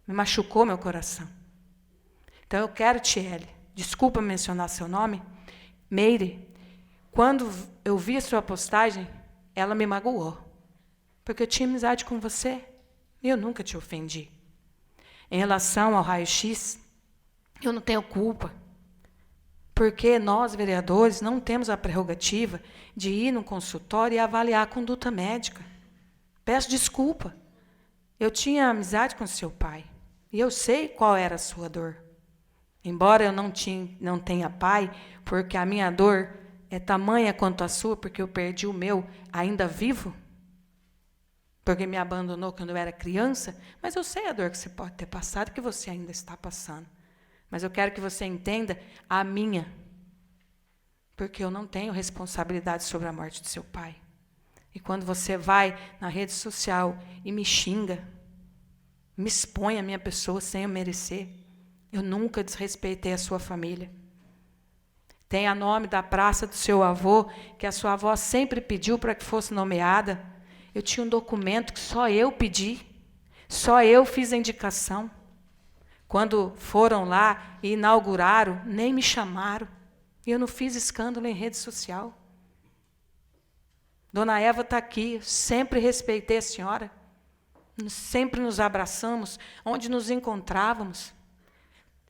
Me machucou meu coração. Então eu quero, Tiele, desculpa mencionar seu nome, Meire, quando eu vi a sua postagem, ela me magoou. Porque eu tinha amizade com você e eu nunca te ofendi. Em relação ao raio-x, eu não tenho culpa. Porque nós, vereadores, não temos a prerrogativa de ir no consultório e avaliar a conduta médica. Peço desculpa. Eu tinha amizade com seu pai e eu sei qual era a sua dor. Embora eu não tenha pai, porque a minha dor é tamanha quanto a sua, porque eu perdi o meu ainda vivo, porque me abandonou quando eu era criança, mas eu sei a dor que você pode ter passado, que você ainda está passando. Mas eu quero que você entenda a minha, porque eu não tenho responsabilidade sobre a morte do seu pai. E quando você vai na rede social e me xinga, me expõe a minha pessoa sem eu merecer, eu nunca desrespeitei a sua família. Tem a nome da praça do seu avô, que a sua avó sempre pediu para que fosse nomeada. Eu tinha um documento que só eu pedi, só eu fiz a indicação. Quando foram lá e inauguraram, nem me chamaram. E eu não fiz escândalo em rede social. Dona Eva está aqui, sempre respeitei a senhora. Sempre nos abraçamos, onde nos encontrávamos.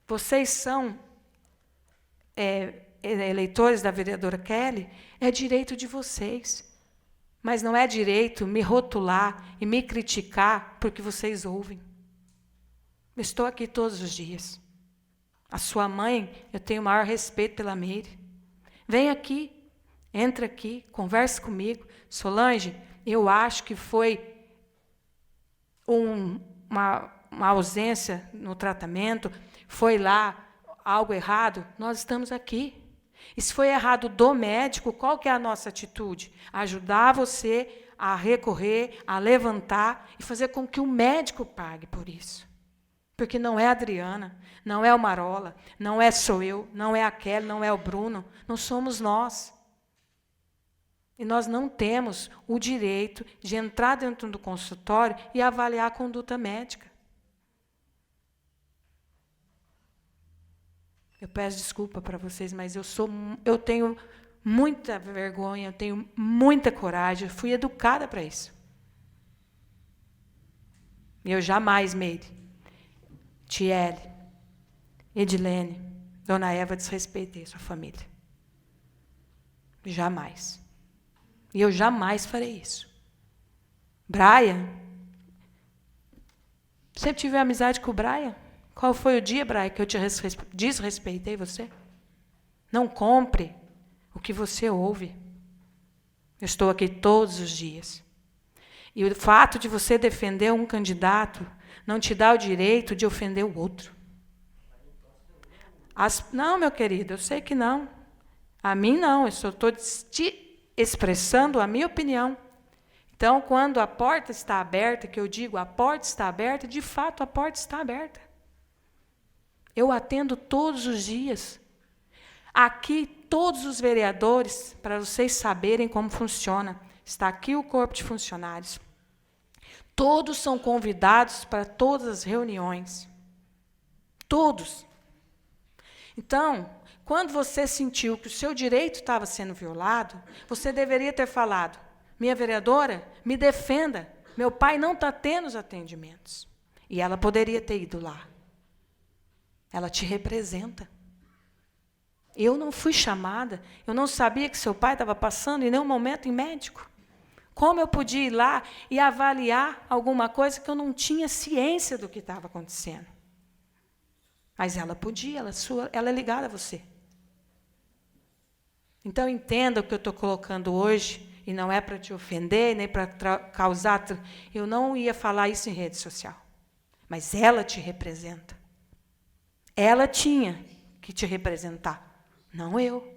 Vocês são eleitores da vereadora Kelly, é direito de vocês. Mas não é direito me rotular e me criticar porque vocês ouvem. Eu estou aqui todos os dias. A sua mãe, eu tenho o maior respeito pela Meire. Vem aqui, entra aqui, converse comigo. Solange, eu acho que foi uma ausência no tratamento, foi lá algo errado, nós estamos aqui. E se foi errado do médico, qual que é a nossa atitude? Ajudar você a recorrer, a levantar e fazer com que o médico pague por isso. Porque não é a Adriana, não é o Marola, não é sou eu, não é a Kelly, não é o Bruno, não somos nós. E nós não temos o direito de entrar dentro do consultório e avaliar a conduta médica. Eu peço desculpa para vocês, mas eu tenho muita vergonha, eu tenho muita coragem, eu fui educada para isso. E eu jamais, Meire, Tiele, Edilene, Dona Eva, desrespeitei sua família. Jamais. E eu jamais farei isso. Brian, sempre tive amizade com o Brian. Qual foi o dia, Brian, que eu te desrespeitei você? Não compre o que você ouve. Eu estou aqui todos os dias. E o fato de você defender um candidato não te dá o direito de ofender o outro. Não, meu querido, eu sei que não. A mim não, eu só estou expressando a minha opinião. Então, quando a porta está aberta, que eu digo a porta está aberta, de fato a porta está aberta. Eu atendo todos os dias. Aqui, todos os vereadores, para vocês saberem como funciona, está aqui o corpo de funcionários. Todos são convidados para todas as reuniões. Todos. Então, quando você sentiu que o seu direito estava sendo violado, você deveria ter falado, minha vereadora, me defenda, meu pai não está tendo os atendimentos. E ela poderia ter ido lá. Ela te representa. Eu não fui chamada, eu não sabia que seu pai estava passando em nenhum momento em médico. Como eu podia ir lá e avaliar alguma coisa que eu não tinha ciência do que estava acontecendo? Mas ela podia, ela é ligada a você. Então, entenda o que eu estou colocando hoje, e não é para te ofender, nem para causar... Eu não ia falar isso em rede social, mas ela te representa. Ela tinha que te representar, não eu.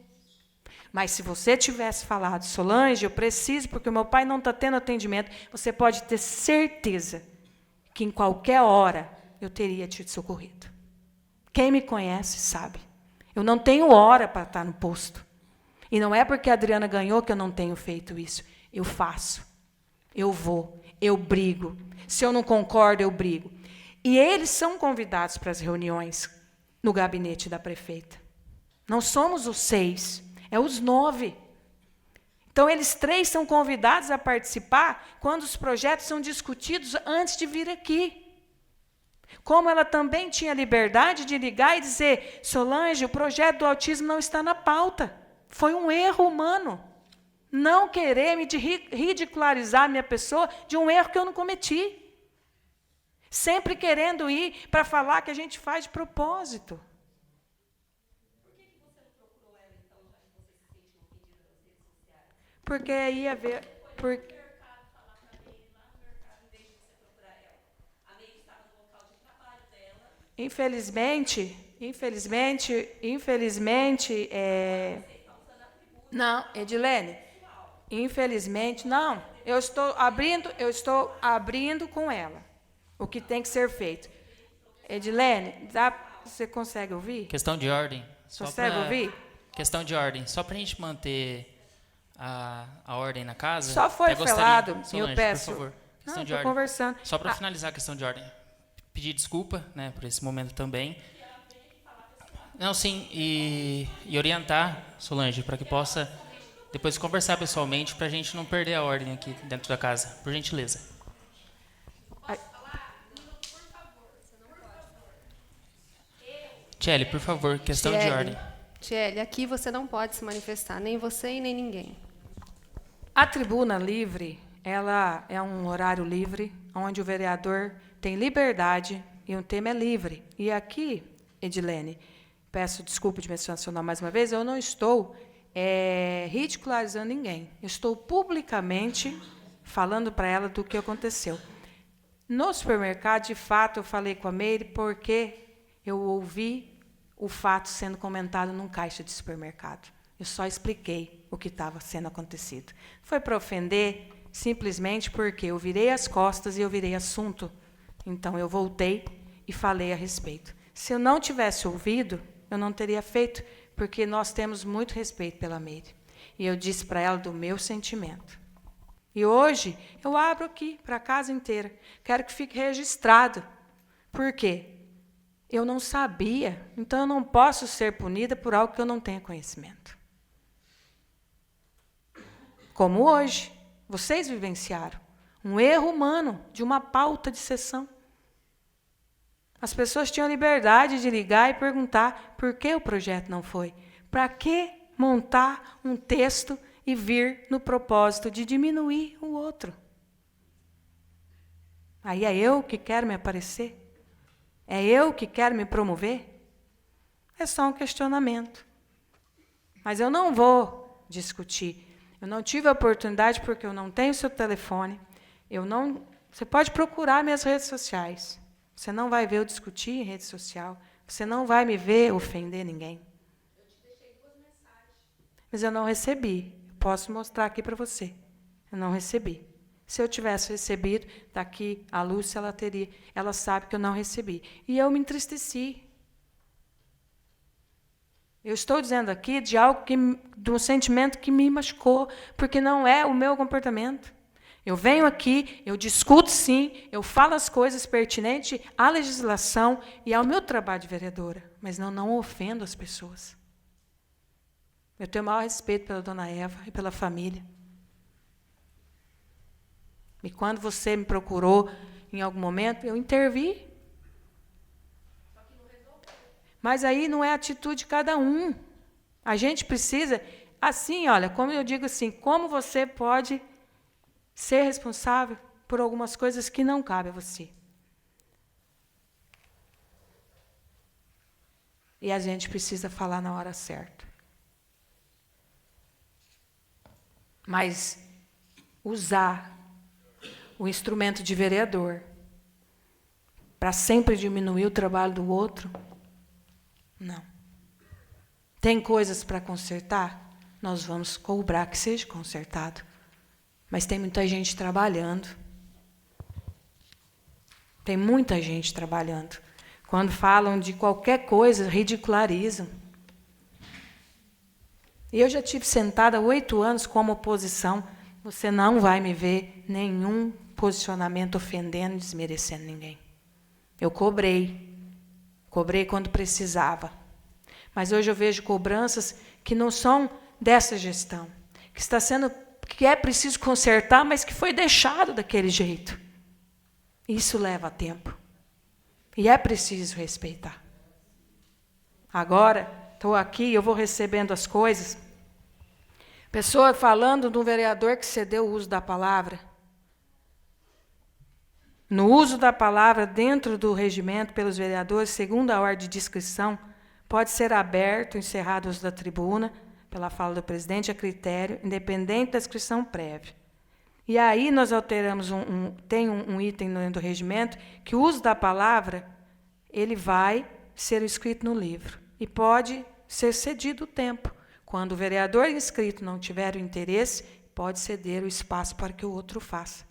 Mas se você tivesse falado, Solange, eu preciso, porque o meu pai não está tendo atendimento, você pode ter certeza que em qualquer hora eu teria te socorrido. Quem me conhece sabe. Eu não tenho hora para estar no posto. E não é porque a Adriana ganhou que eu não tenho feito isso. Eu faço. Eu vou. Eu brigo. Se eu não concordo, eu brigo. E eles são convidados para as reuniões no gabinete da prefeita. Não somos os 6, é os 9. Então, eles 3 são convidados a participar quando os projetos são discutidos antes de vir aqui. Como ela também tinha liberdade de ligar e dizer, Solange, o projeto do autismo não está na pauta. Foi um erro humano. Não querer me ridicularizar a minha pessoa de um erro que eu não cometi. Sempre querendo ir para falar que a gente faz de propósito. Porque aí ia ver... Infelizmente, não, Edilene, infelizmente, não. Eu estou abrindo com ela o que tem que ser feito. Edilene, você consegue ouvir? Questão de ordem. Consegue ouvir? Questão de ordem. Só para a gente manter a ordem na casa. Só foi falado, Solange, eu peço. por favor. Questão de estou ordem. Conversando. Só para finalizar a questão de ordem. Pedir desculpa, né, por esse momento também. Não, sim, e orientar, Solange, para que possa depois conversar pessoalmente, para a gente não perder a ordem aqui dentro da casa, por gentileza. Tchelle, por favor, questão de ordem. Tchelle, aqui você não pode se manifestar, nem você e nem ninguém. A tribuna livre, ela é um horário livre, onde o vereador tem liberdade e o tema é livre. E aqui, Edilene, peço desculpa de mencionar mais uma vez, eu não estou ridicularizando ninguém. Eu estou publicamente falando para ela do que aconteceu. No supermercado, de fato, eu falei com a Meire porque eu ouvi o fato sendo comentado num caixa de supermercado. Eu só expliquei o que estava sendo acontecido. Foi para ofender, simplesmente porque eu virei as costas e eu virei assunto. Então, eu voltei e falei a respeito. Se eu não tivesse ouvido, eu não teria feito, porque nós temos muito respeito pela Meire. E eu disse para ela do meu sentimento. E hoje, eu abro aqui para a casa inteira. Quero que fique registrado. Por quê? Eu não sabia, então eu não posso ser punida por algo que eu não tenho conhecimento. Como hoje, vocês vivenciaram um erro humano de uma pauta de sessão. As pessoas tinham liberdade de ligar e perguntar por que o projeto não foi. Para que montar um texto e vir no propósito de diminuir o outro? Aí é eu que quero me aparecer? É eu que quero me promover? É só um questionamento. Mas eu não vou discutir. Eu não tive a oportunidade porque eu não tenho seu telefone. Você pode procurar minhas redes sociais. Você não vai ver eu discutir em rede social. Você não vai me ver ofender ninguém. Eu te deixei 2 mensagens. Mas eu não recebi. Posso mostrar aqui para você. Eu não recebi. Se eu tivesse recebido, daqui a Lúcia, ela sabe que eu não recebi. E eu me entristeci. Eu estou dizendo aqui de de um sentimento que me machucou, porque não é o meu comportamento. Eu venho aqui, eu discuto sim, eu falo as coisas pertinentes à legislação e ao meu trabalho de vereadora, mas não ofendo as pessoas. Eu tenho o maior respeito pela dona Eva e pela família. E quando você me procurou em algum momento, eu intervi. Mas aí não é a atitude de cada um. A gente precisa, assim, olha, como eu digo assim, como você pode ser responsável por algumas coisas que não cabem a você. E a gente precisa falar na hora certa. Mas usar o instrumento de vereador para sempre diminuir o trabalho do outro, não. Tem coisas para consertar? Nós vamos cobrar que seja consertado. Mas tem muita gente trabalhando. Tem muita gente trabalhando. Quando falam de qualquer coisa, ridicularizam. E eu já tive sentada 8 anos como oposição. Você não vai me ver nenhum posicionamento ofendendo e desmerecendo ninguém. Eu cobrei. Cobrei quando precisava. Mas hoje eu vejo cobranças que não são dessa gestão, que é preciso consertar, mas que foi deixado daquele jeito. Isso leva tempo. E é preciso respeitar. Agora, estou aqui, eu vou recebendo as coisas. Pessoa falando de um vereador que cedeu o uso da palavra. No uso da palavra dentro do regimento pelos vereadores, segundo a ordem de inscrição, pode ser aberto, encerrado o uso da tribuna, pela fala do presidente, a critério, independente da inscrição prévia. E aí nós alteramos, tem um item do regimento, que o uso da palavra, ele vai ser escrito no livro. E pode ser cedido o tempo. Quando o vereador inscrito não tiver o interesse, pode ceder o espaço para que o outro faça.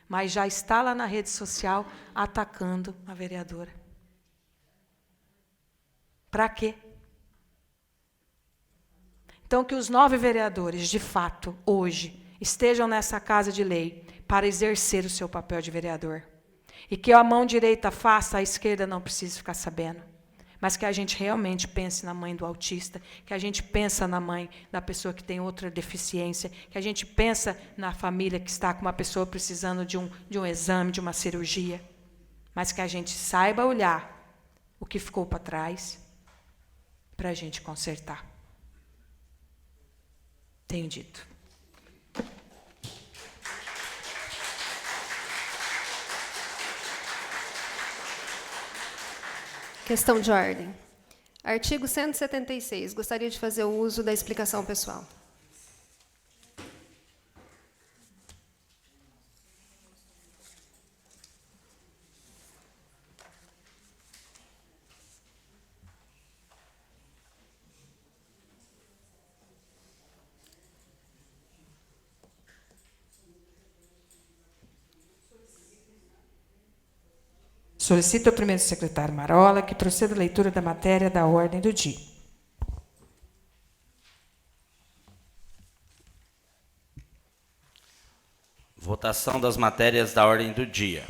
Mas já está lá na rede social atacando a vereadora. Para quê? Então, que os 9 vereadores, de fato, hoje, estejam nessa casa de lei para exercer o seu papel de vereador. E que a mão direita faça, a esquerda não precise ficar sabendo. Mas que a gente realmente pense na mãe do autista, que a gente pensa na mãe da pessoa que tem outra deficiência, que a gente pensa na família que está com uma pessoa precisando de um exame, de uma cirurgia. Mas que a gente saiba olhar o que ficou para trás para a gente consertar. Tenho dito. Questão de ordem. Artigo 176. Gostaria de fazer o uso da explicação pessoal. Solicito ao primeiro secretário Marola que proceda a leitura da matéria da ordem do dia. Votação das matérias da ordem do dia.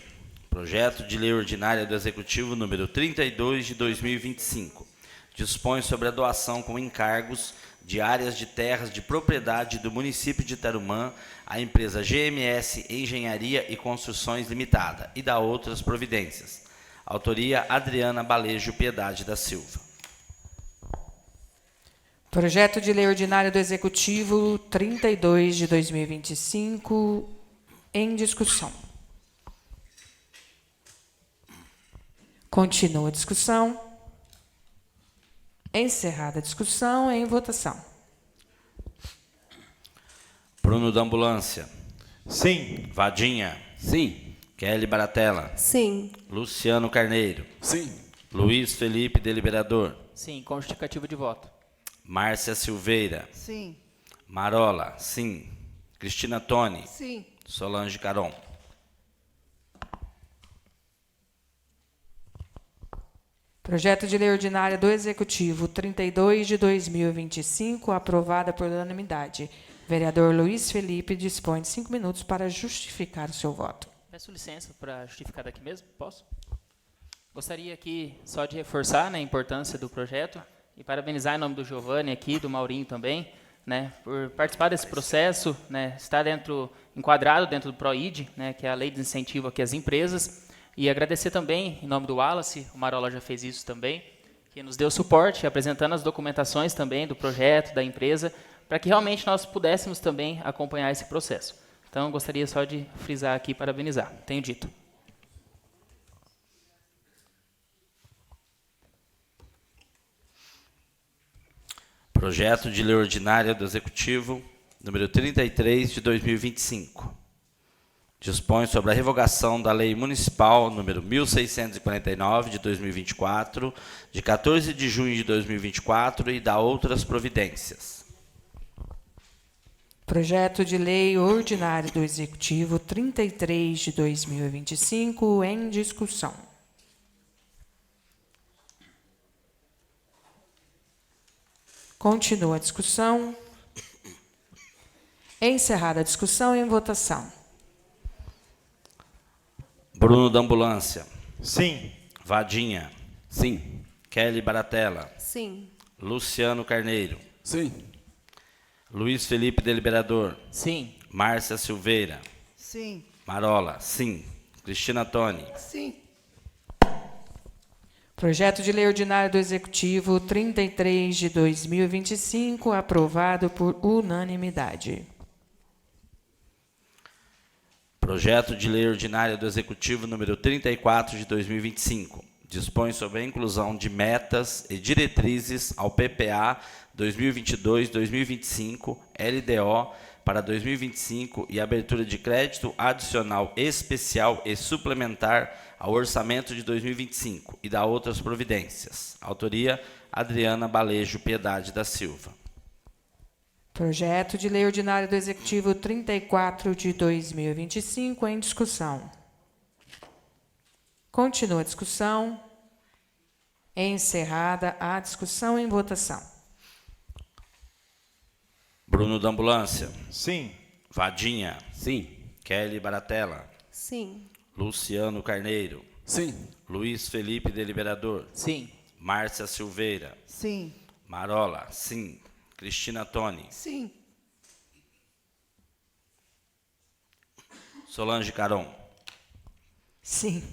Projeto de Lei Ordinária do Executivo número 32 de 2025. Dispõe sobre a doação com encargos de áreas de terras de propriedade do município de Tarumã à empresa GMS Engenharia e Construções Limitada e da outras providências. Autoria Adriana Balejo Piedade da Silva. Projeto de Lei Ordinária do Executivo 32 de 2025 em discussão. Continua a discussão. Encerrada a discussão, em votação. Bruno da Ambulância. Sim. Vadinha. Sim. Kelly Baratella. Sim. Luciano Carneiro. Sim. Luiz Felipe Deliberador. Sim, com justificativa de voto. Márcia Silveira. Sim. Marola. Sim. Cristina Toni. Sim. Solange Caron. Projeto de Lei Ordinária do Executivo 32 de 2025, aprovada por unanimidade. Vereador Luiz Felipe dispõe de 5 minutos para justificar o seu voto. Peço licença para justificar daqui mesmo, posso? Gostaria aqui só de reforçar, né, a importância do projeto e parabenizar em nome do Giovanni aqui, do Maurinho também, né, por participar desse processo, né, estar enquadrado dentro do PROID, né, que é a lei de incentivo aqui às empresas, e agradecer também em nome do Wallace, o Marola já fez isso também, que nos deu suporte, apresentando as documentações também do projeto, da empresa, para que realmente nós pudéssemos também acompanhar esse processo. Então, eu gostaria só de frisar aqui e parabenizar. Tenho dito. Projeto de Lei Ordinária do Executivo, número 33, de 2025. Dispõe sobre a revogação da Lei Municipal número 1649, de 2024, de 14 de junho de 2024, e dá outras providências. Projeto de Lei Ordinária do Executivo 33 de 2025 em discussão. Continua a discussão. Encerrada a discussão, em votação. Bruno da Ambulância. Sim. Vadinha. Sim. Kelly Baratella. Sim. Luciano Carneiro. Sim. Luiz Felipe Deliberador. Sim. Márcia Silveira. Sim. Marola. Sim. Cristina Toni. Sim. Projeto de Lei Ordinária do Executivo 33 de 2025, aprovado por unanimidade. Projeto de Lei Ordinária do Executivo número 34 de 2025. Dispõe sobre a inclusão de metas e diretrizes ao PPA 2022-2025, LDO, para 2025 e abertura de crédito adicional especial e suplementar ao orçamento de 2025 e dá outras providências. Autoria, Adriana Balejo Piedade da Silva. Projeto de Lei Ordinária do Executivo 34 de 2025 em discussão. Continua a discussão. Encerrada a discussão, em votação. Bruno da Ambulância. Sim. Vadinha. Sim. Kelly Baratella. Sim. Luciano Carneiro. Sim. Luiz Felipe Deliberador. Sim. Márcia Silveira. Sim. Marola. Sim. Cristina Toni. Sim. Solange Caron. Sim.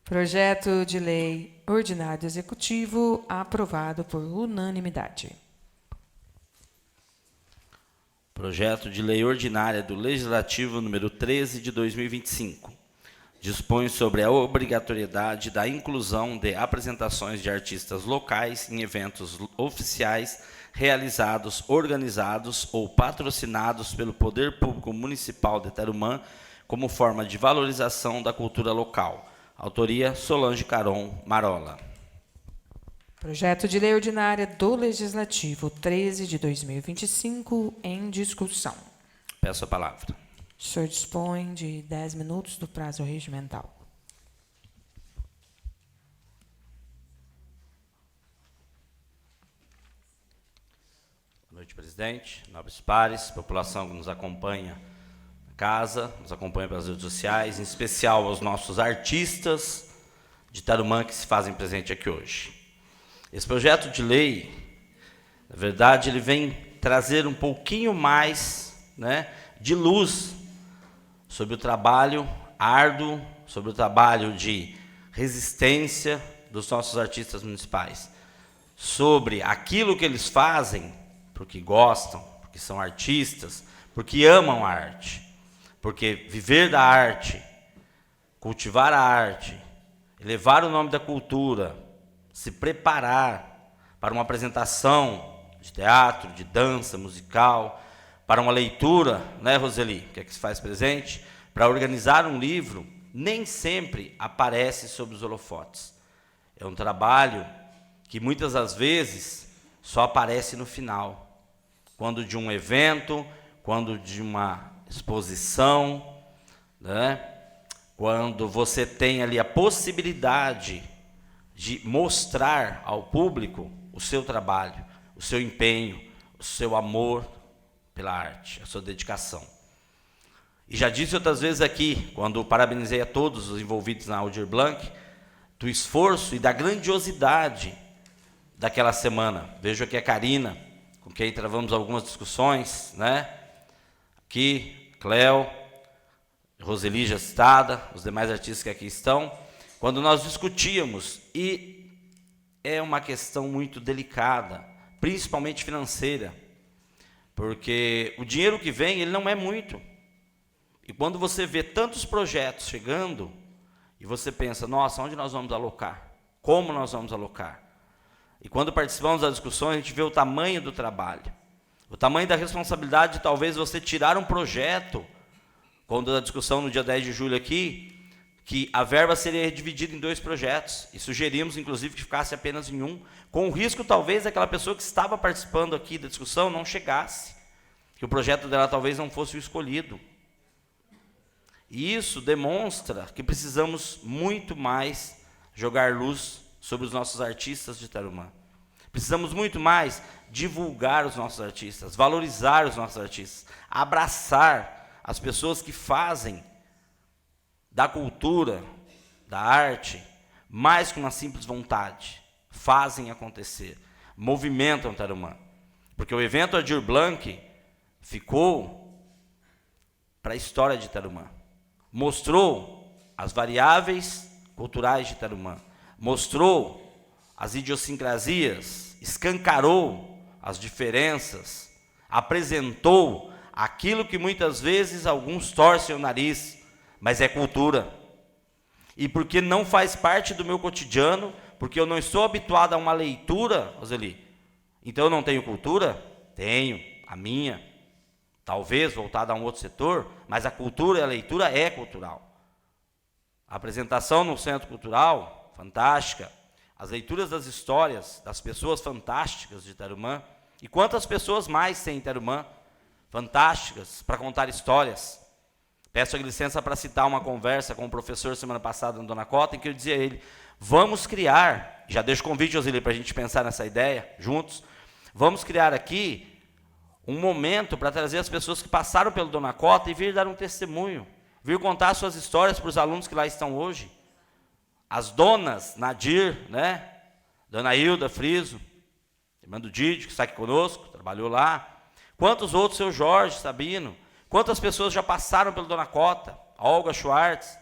Projeto de Lei Ordinário do Executivo aprovado por unanimidade. Projeto de Lei Ordinária do Legislativo número 13 de 2025. Dispõe sobre a obrigatoriedade da inclusão de apresentações de artistas locais em eventos oficiais realizados, organizados ou patrocinados pelo Poder Público Municipal de Tarumã como forma de valorização da cultura local. Autoria, Solange Caron Marola. Projeto de Lei Ordinária do Legislativo 13 de 2025 em discussão. Peço a palavra. O senhor dispõe de 10 minutos do prazo regimental. Boa noite, presidente, nobres pares, população que nos acompanha na casa, nos acompanha pelas redes sociais, em especial aos nossos artistas de Tarumã que se fazem presente aqui hoje. Esse projeto de lei, na verdade, ele vem trazer um pouquinho mais, de luz sobre o trabalho árduo, sobre o trabalho de resistência dos nossos artistas municipais, sobre aquilo que eles fazem porque gostam, porque são artistas, porque amam a arte, porque viver da arte, cultivar a arte, elevar o nome da cultura, se preparar para uma apresentação de teatro, de dança, musical, para uma leitura, Roseli, que é que se faz presente, para organizar um livro, nem sempre aparece sob os holofotes. É um trabalho que muitas das vezes só aparece no final, quando de um evento, quando de uma exposição, quando você tem ali a possibilidade de mostrar ao público o seu trabalho, o seu empenho, o seu amor pela arte, a sua dedicação. E já disse outras vezes aqui, quando parabenizei a todos os envolvidos na Aldir Blanc, do esforço e da grandiosidade daquela semana. Vejo aqui a Karina, com quem travamos algumas discussões, Aqui, Cléo, Roseli já citada, os demais artistas que aqui estão, quando nós discutíamos, e é uma questão muito delicada, principalmente financeira, porque o dinheiro que vem, ele não é muito. E quando você vê tantos projetos chegando, e você pensa, nossa, onde nós vamos alocar? Como nós vamos alocar? E quando participamos das discussões, a gente vê o tamanho do trabalho, o tamanho da responsabilidade de talvez você tirar um projeto, quando a discussão no dia 10 de julho aqui, que a verba seria dividida em 2 projetos, e sugerimos, inclusive, que ficasse apenas em um, com o risco, talvez, daquela pessoa que estava participando aqui da discussão não chegasse, que o projeto dela talvez não fosse o escolhido. E isso demonstra que precisamos muito mais jogar luz sobre os nossos artistas de Tarumã. Precisamos muito mais divulgar os nossos artistas, valorizar os nossos artistas, abraçar as pessoas que fazem da cultura, da arte, mais que uma simples vontade, fazem acontecer, movimentam Tarumã. Porque o evento Aldir Blanc ficou para a história de Tarumã. Mostrou as variáveis culturais de Tarumã, mostrou as idiosincrasias, escancarou as diferenças, apresentou aquilo que muitas vezes alguns torcem o nariz, mas é cultura. E porque não faz parte do meu cotidiano, porque eu não estou habituado a uma leitura, Roseli, então eu não tenho cultura? Tenho, a minha, talvez voltada a um outro setor, mas a cultura e a leitura é cultural. A apresentação no Centro Cultural, fantástica. As leituras das histórias das pessoas fantásticas de Tarumã. E quantas pessoas mais tem em Tarumã fantásticas para contar histórias. Peço licença para citar uma conversa com o professor semana passada no Dona Cota, em que eu dizia a ele, vamos criar, já deixo o convite, Josília, para a gente pensar nessa ideia juntos, vamos criar aqui um momento para trazer as pessoas que passaram pelo Dona Cota e vir dar um testemunho, vir contar suas histórias para os alunos que lá estão hoje. As donas, Nadir, né? Dona Hilda Friso, irmã do Didi, que está aqui conosco, trabalhou lá. Quantos outros, seu Jorge, Sabino, quantas pessoas já passaram pelo Dona Cota, a Olga Schwartz,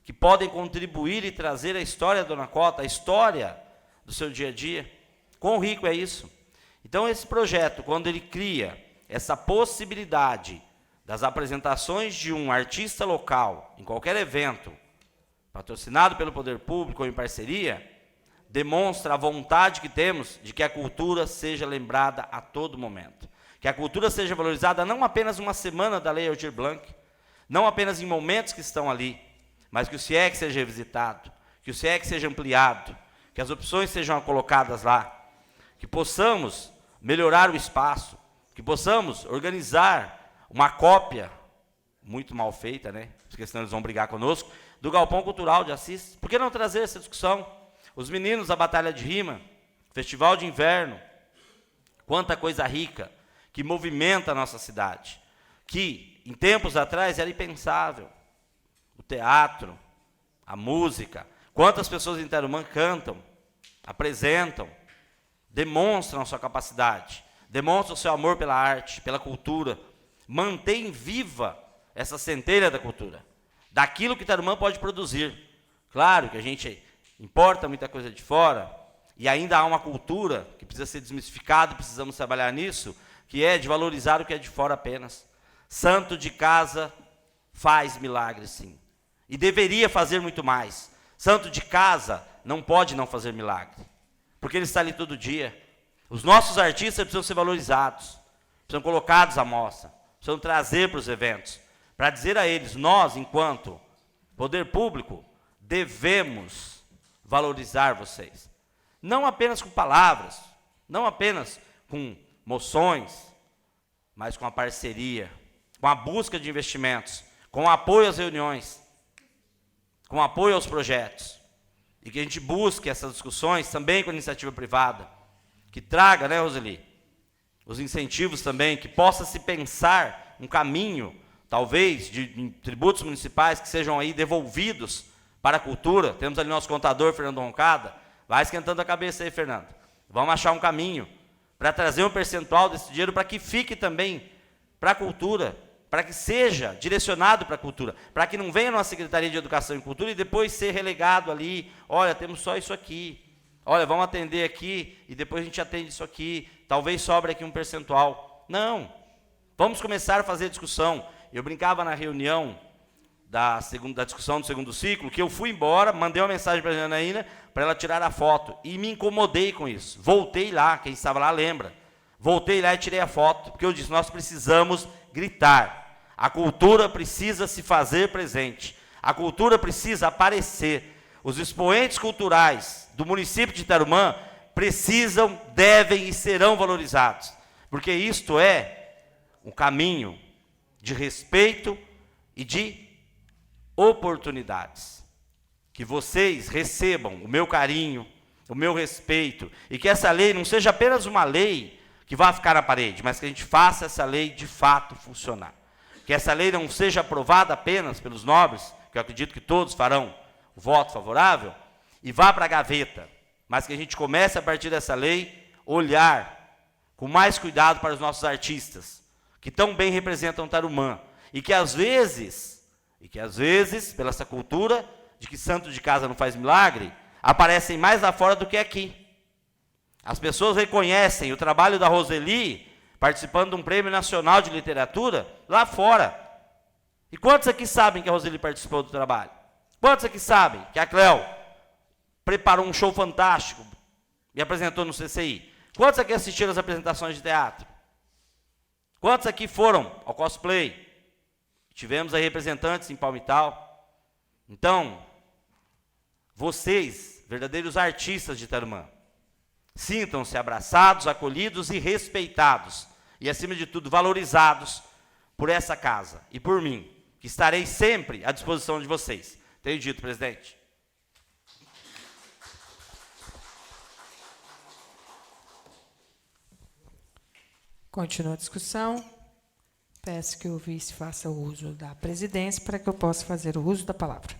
que podem contribuir e trazer a história da Dona Cota, a história do seu dia a dia. Quão rico é isso? Então, esse projeto, quando ele cria essa possibilidade das apresentações de um artista local, em qualquer evento, patrocinado pelo poder público ou em parceria, demonstra a vontade que temos de que a cultura seja lembrada a todo momento. Que a cultura seja valorizada não apenas uma semana da Lei Aldir Blanc, não apenas em momentos que estão ali, mas que o CIEC seja revisitado, que o CIEC seja ampliado, que as opções sejam colocadas lá, que possamos melhorar o espaço, que possamos organizar uma cópia, muito mal feita, né? Porque senão eles vão brigar conosco, do Galpão Cultural de Assis. Por que não trazer essa discussão? Os meninos da Batalha de Rima, Festival de Inverno, quanta coisa rica, que movimenta a nossa cidade, que em tempos atrás era impensável. O teatro, a música, quantas pessoas em Tarumã cantam, apresentam, demonstram a sua capacidade, demonstram o seu amor pela arte, pela cultura, mantém viva essa centelha da cultura, daquilo que Tarumã pode produzir. Claro que a gente importa muita coisa de fora, e ainda há uma cultura que precisa ser desmistificada, precisamos trabalhar nisso, que é de valorizar o que é de fora apenas. Santo de casa faz milagres, sim. E deveria fazer muito mais. Santo de casa não pode não fazer milagre, porque ele está ali todo dia. Os nossos artistas precisam ser valorizados, precisam colocados à mostra, precisam trazer para os eventos, para dizer a eles, nós, enquanto poder público, devemos valorizar vocês. Não apenas com palavras, não apenas com moções, mas com a parceria, com a busca de investimentos, com o apoio às reuniões, com o apoio aos projetos. E que a gente busque essas discussões também com a iniciativa privada, que traga, né, Roseli, os incentivos também, que possa se pensar um caminho, talvez, de tributos municipais que sejam aí devolvidos para a cultura. Temos ali nosso contador, Fernando Roncada. Vai esquentando a cabeça aí, Fernando. Vamos achar um caminho para trazer um percentual desse dinheiro para que fique também para a cultura, para que seja direcionado para a cultura, para que não venha numa Secretaria de Educação e Cultura e depois ser relegado ali, olha, temos só isso aqui, olha, vamos atender aqui e depois a gente atende isso aqui, talvez sobre aqui um percentual. Não, Vamos começar a fazer discussão. Eu brincava na reunião da discussão do segundo ciclo, que eu fui embora, mandei uma mensagem para a Janaína, para ela tirar a foto, e me incomodei com isso. Voltei lá, quem estava lá lembra. Voltei lá e tirei a foto, porque eu disse, nós precisamos gritar. A cultura precisa se fazer presente. A cultura precisa aparecer. Os expoentes culturais do município de Tarumã precisam, devem e serão valorizados. Porque isto é um caminho de respeito e de oportunidades. Que vocês recebam o meu carinho, o meu respeito, e que essa lei não seja apenas uma lei que vá ficar na parede, mas que a gente faça essa lei de fato funcionar. Que essa lei não seja aprovada apenas pelos nobres, que eu acredito que todos farão o voto favorável, e vá para a gaveta, mas que a gente comece a partir dessa lei, olhar com mais cuidado para os nossos artistas, que tão bem representam Tarumã, e que às vezes, pela essa cultura de que santo de casa não faz milagre, aparecem mais lá fora do que aqui. As pessoas reconhecem o trabalho da Roseli, participando de um prêmio nacional de literatura, lá fora. E quantos aqui sabem que a Roseli participou do trabalho? Quantos aqui sabem que a Cleo preparou um show fantástico e apresentou no CCI? Quantos aqui assistiram as apresentações de teatro? Quantos aqui foram ao cosplay? Tivemos aí representantes em Palmital. Então, vocês, verdadeiros artistas de Tarumã, sintam-se abraçados, acolhidos e respeitados. E, acima de tudo, valorizados por essa casa e por mim, que estarei sempre à disposição de vocês. Tenho dito, presidente. Continua a discussão. Peço que o vice faça o uso da presidência para que eu possa fazer o uso da palavra.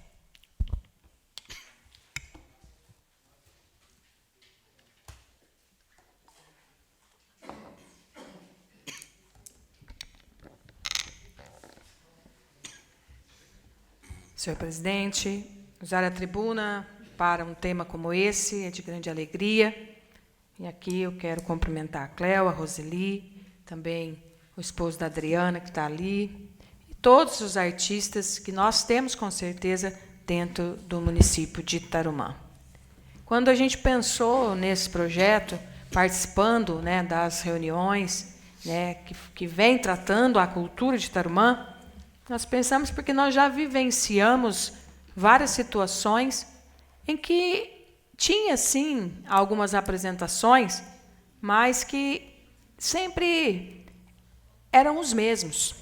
Senhor presidente, usar a tribuna para um tema como esse é de grande alegria. E aqui eu quero cumprimentar a Cleo, a Roseli, também o esposo da Adriana, que está ali, e todos os artistas que nós temos, com certeza, dentro do município de Tarumã. Quando a gente pensou nesse projeto, participando, né, das reuniões, né, que vem tratando a cultura de Tarumã, nós pensamos porque nós já vivenciamos várias situações em que tinha, sim, algumas apresentações, mas que sempre eram os mesmos.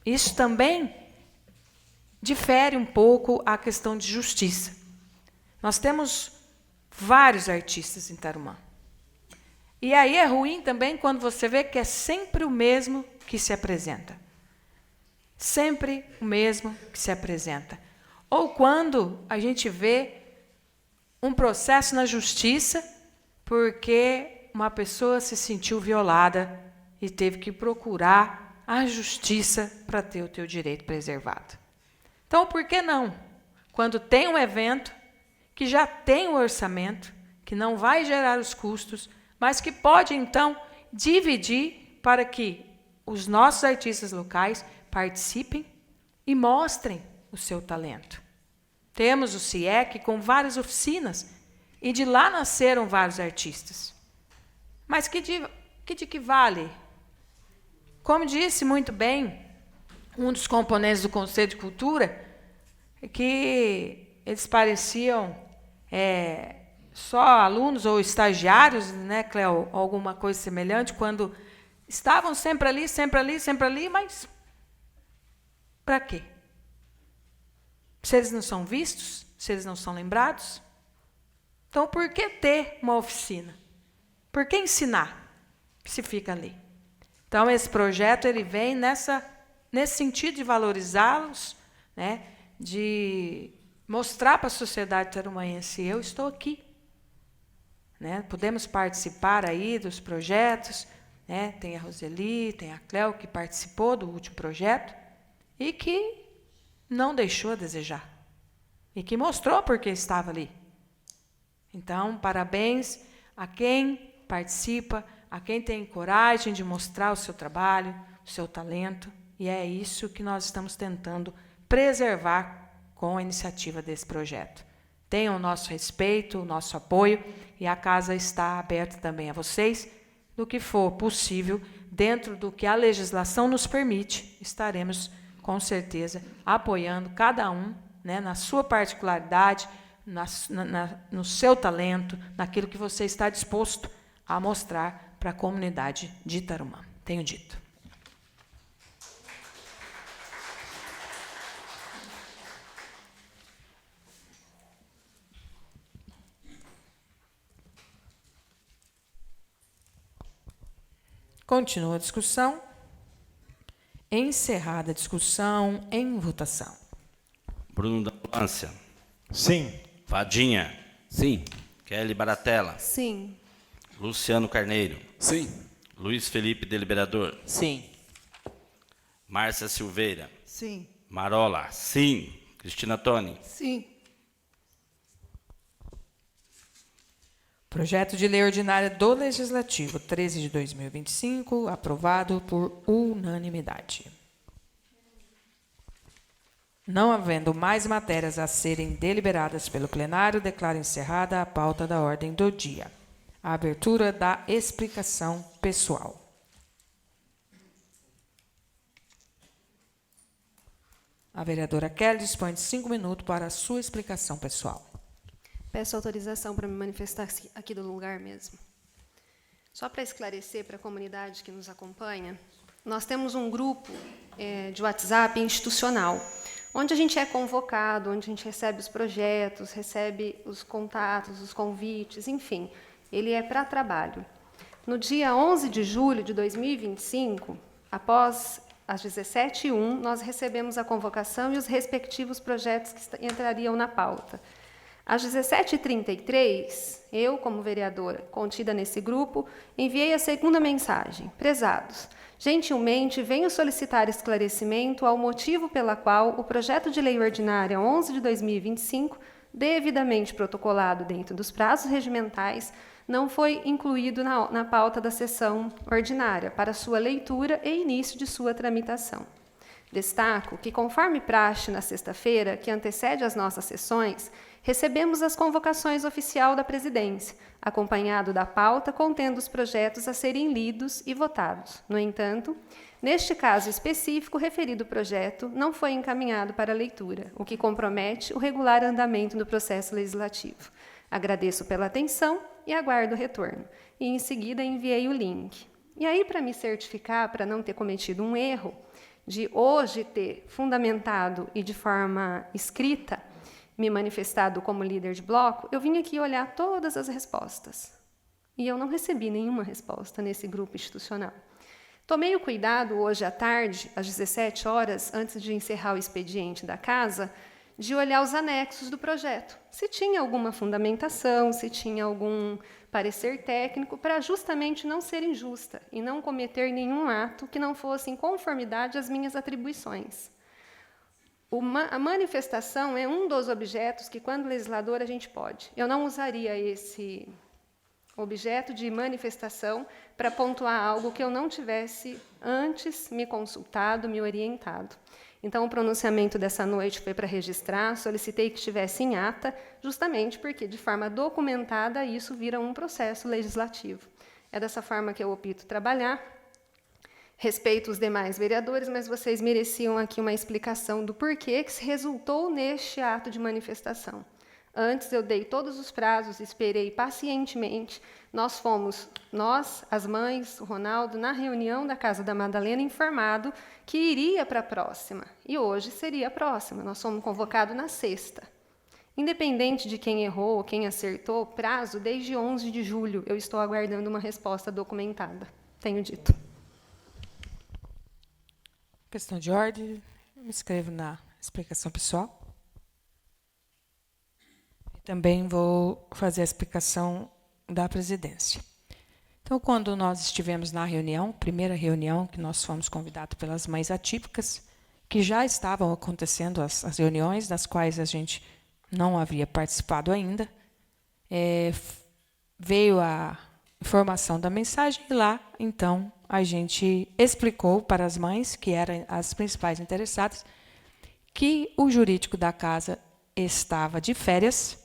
Isso também difere um pouco a questão de justiça. Nós temos vários artistas em Tarumã. E aí é ruim também quando você vê que é sempre o mesmo que se apresenta. Sempre o mesmo que se apresenta. Ou quando a gente vê um processo na justiça porque uma pessoa se sentiu violada e teve que procurar a justiça para ter o teu direito preservado. Então, por que não? Quando tem um evento que já tem o orçamento, que não vai gerar os custos, mas que pode, então, dividir para que os nossos artistas locais participem e mostrem o seu talento. Temos o CIEC com várias oficinas, e de lá nasceram vários artistas. Mas de que vale? Como disse muito bem um dos componentes do Conselho de Cultura, que eles pareciam só alunos ou estagiários, né, Cleo, alguma coisa semelhante, quando estavam sempre ali, sempre ali, sempre ali, mas para quê? Se eles não são vistos, se eles não são lembrados, então por que ter uma oficina? Por que ensinar se fica ali? Então esse projeto ele vem nesse sentido de valorizá-los, né, de mostrar para a sociedade tarumanhense, eu estou aqui. Né? Podemos participar aí dos projetos, né? Tem a Roseli, tem a Cleo, que participou do último projeto, e que não deixou a desejar, e que mostrou porque estava ali. Então, parabéns a quem participa, a quem tem coragem de mostrar o seu trabalho, seu talento, e é isso que nós estamos tentando preservar com a iniciativa desse projeto. Tenham o nosso respeito, o nosso apoio, e a casa está aberta também a vocês. Do que for possível, dentro do que a legislação nos permite, estaremos, com certeza, apoiando cada um, né, na sua particularidade, no seu talento, naquilo que você está disposto a mostrar para a comunidade de Tarumã. Tenho dito. Continua a discussão. Encerrada a discussão, em votação. Bruno da Ambulância. Sim. Vadinha. Sim. Kelly Baratella. Sim. Luciano Carneiro. Sim. Luiz Felipe Deliberador. Sim. Márcia Silveira. Sim. Marola. Sim. Cristina Toni. Sim. Projeto de Lei Ordinária do Legislativo 13 de 2025, aprovado por unanimidade. Não havendo mais matérias a serem deliberadas pelo plenário, declaro encerrada a pauta da ordem do dia. A abertura da explicação pessoal. A vereadora Kelly dispõe de 5 minutos para a sua explicação pessoal. Peço autorização para me manifestar aqui do lugar mesmo. Só para esclarecer para a comunidade que nos acompanha, nós temos um grupo de WhatsApp institucional, onde a gente é convocado, onde a gente recebe os projetos, recebe os contatos, os convites, enfim, ele é para trabalho. No dia 11 de julho de 2025, após às 17h01, nós recebemos a convocação e os respectivos projetos que entrariam na pauta. Às 17h33, eu, como vereadora contida nesse grupo, enviei a segunda mensagem. Prezados, gentilmente venho solicitar esclarecimento ao motivo pela qual o projeto de lei ordinária 11 de 2025, devidamente protocolado dentro dos prazos regimentais, não foi incluído na pauta da sessão ordinária para sua leitura e início de sua tramitação. Destaco que, conforme praxe na sexta-feira, que antecede as nossas sessões, recebemos as convocações oficial da presidência, acompanhado da pauta contendo os projetos a serem lidos e votados. No entanto, neste caso específico, o referido projeto não foi encaminhado para leitura, o que compromete o regular andamento do processo legislativo. Agradeço pela atenção e aguardo o retorno. E, em seguida, enviei o link. E aí, para me certificar, para não ter cometido um erro, de hoje ter fundamentado e de forma escrita, me manifestado como líder de bloco, eu vim aqui olhar todas as respostas. E eu não recebi nenhuma resposta nesse grupo institucional. Tomei o cuidado, hoje à tarde, às 17 horas, antes de encerrar o expediente da casa, de olhar os anexos do projeto. Se tinha alguma fundamentação, se tinha algum parecer técnico, para justamente não ser injusta e não cometer nenhum ato que não fosse em conformidade às minhas atribuições. A manifestação é um dos objetos que, quando legislador, a gente pode. Eu não usaria esse objeto de manifestação para pontuar algo que eu não tivesse antes me consultado, me orientado. Então, o pronunciamento dessa noite foi para registrar, solicitei que estivesse em ata, justamente porque, de forma documentada, isso vira um processo legislativo. É dessa forma que eu opto trabalhar. Respeito os demais vereadores, mas vocês mereciam aqui uma explicação do porquê que se resultou neste ato de manifestação. Antes eu dei todos os prazos, esperei pacientemente. Nós fomos, as mães, o Ronaldo, na reunião da Casa da Madalena, informado que iria para a próxima. E hoje seria a próxima. Nós fomos convocados na sexta. Independente de quem errou ou quem acertou, prazo desde 11 de julho. Eu estou aguardando uma resposta documentada. Tenho dito. Questão de ordem, me inscrevo na explicação pessoal. Também vou fazer a explicação da presidência. Então, quando nós estivemos na reunião, primeira reunião, que nós fomos convidados pelas mães atípicas, que já estavam acontecendo as reuniões, das quais a gente não havia participado ainda, veio a informação da mensagem e lá, então, a gente explicou para as mães, que eram as principais interessadas, que o jurídico da casa estava de férias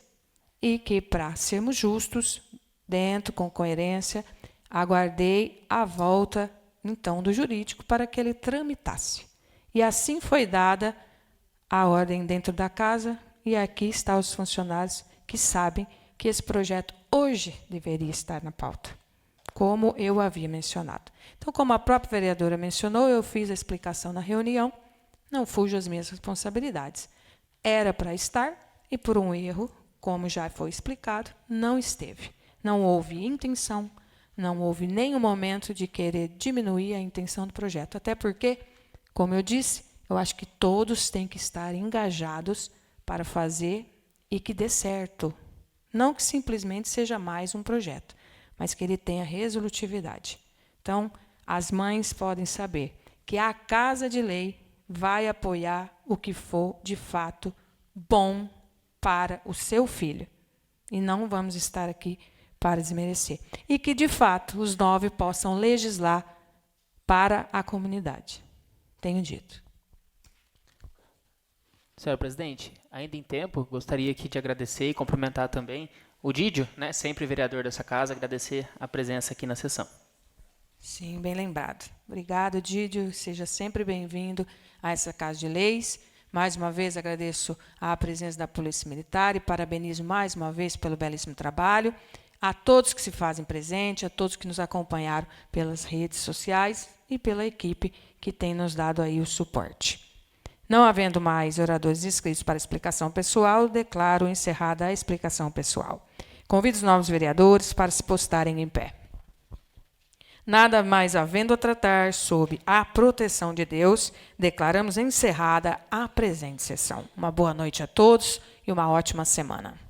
e que, para sermos justos, dentro, com coerência, aguardei a volta, então, do jurídico para que ele tramitasse. E assim foi dada a ordem dentro da casa, e aqui estão os funcionários que sabem que esse projeto hoje deveria estar na pauta, como eu havia mencionado. Então, como a própria vereadora mencionou, eu fiz a explicação na reunião, não fujo às minhas responsabilidades. Era para estar, e por um erro, como já foi explicado, não esteve. Não houve intenção, não houve nenhum momento de querer diminuir a intenção do projeto. Até porque, como eu disse, eu acho que todos têm que estar engajados para fazer e que dê certo. Não que simplesmente seja mais um projeto, mas que ele tenha resolutividade. Então, as mães podem saber que a Casa de Lei vai apoiar o que for, de fato, bom para o seu filho. E não vamos estar aqui para desmerecer. E que, de fato, os 9 possam legislar para a comunidade. Tenho dito. Senhor presidente, ainda em tempo, gostaria aqui de agradecer e cumprimentar também o Didio, né, sempre vereador dessa casa, agradecer a presença aqui na sessão. Sim, bem lembrado. Obrigado, Didio. Seja sempre bem-vindo a essa Casa de Leis. Mais uma vez agradeço a presença da Polícia Militar e parabenizo mais uma vez pelo belíssimo trabalho. A todos que se fazem presente, a todos que nos acompanharam pelas redes sociais e pela equipe que tem nos dado aí o suporte. Não havendo mais oradores inscritos para explicação pessoal, declaro encerrada a explicação pessoal. Convido os novos vereadores para se postarem em pé. Nada mais havendo a tratar sob a proteção de Deus, declaramos encerrada a presente sessão. Uma boa noite a todos e uma ótima semana.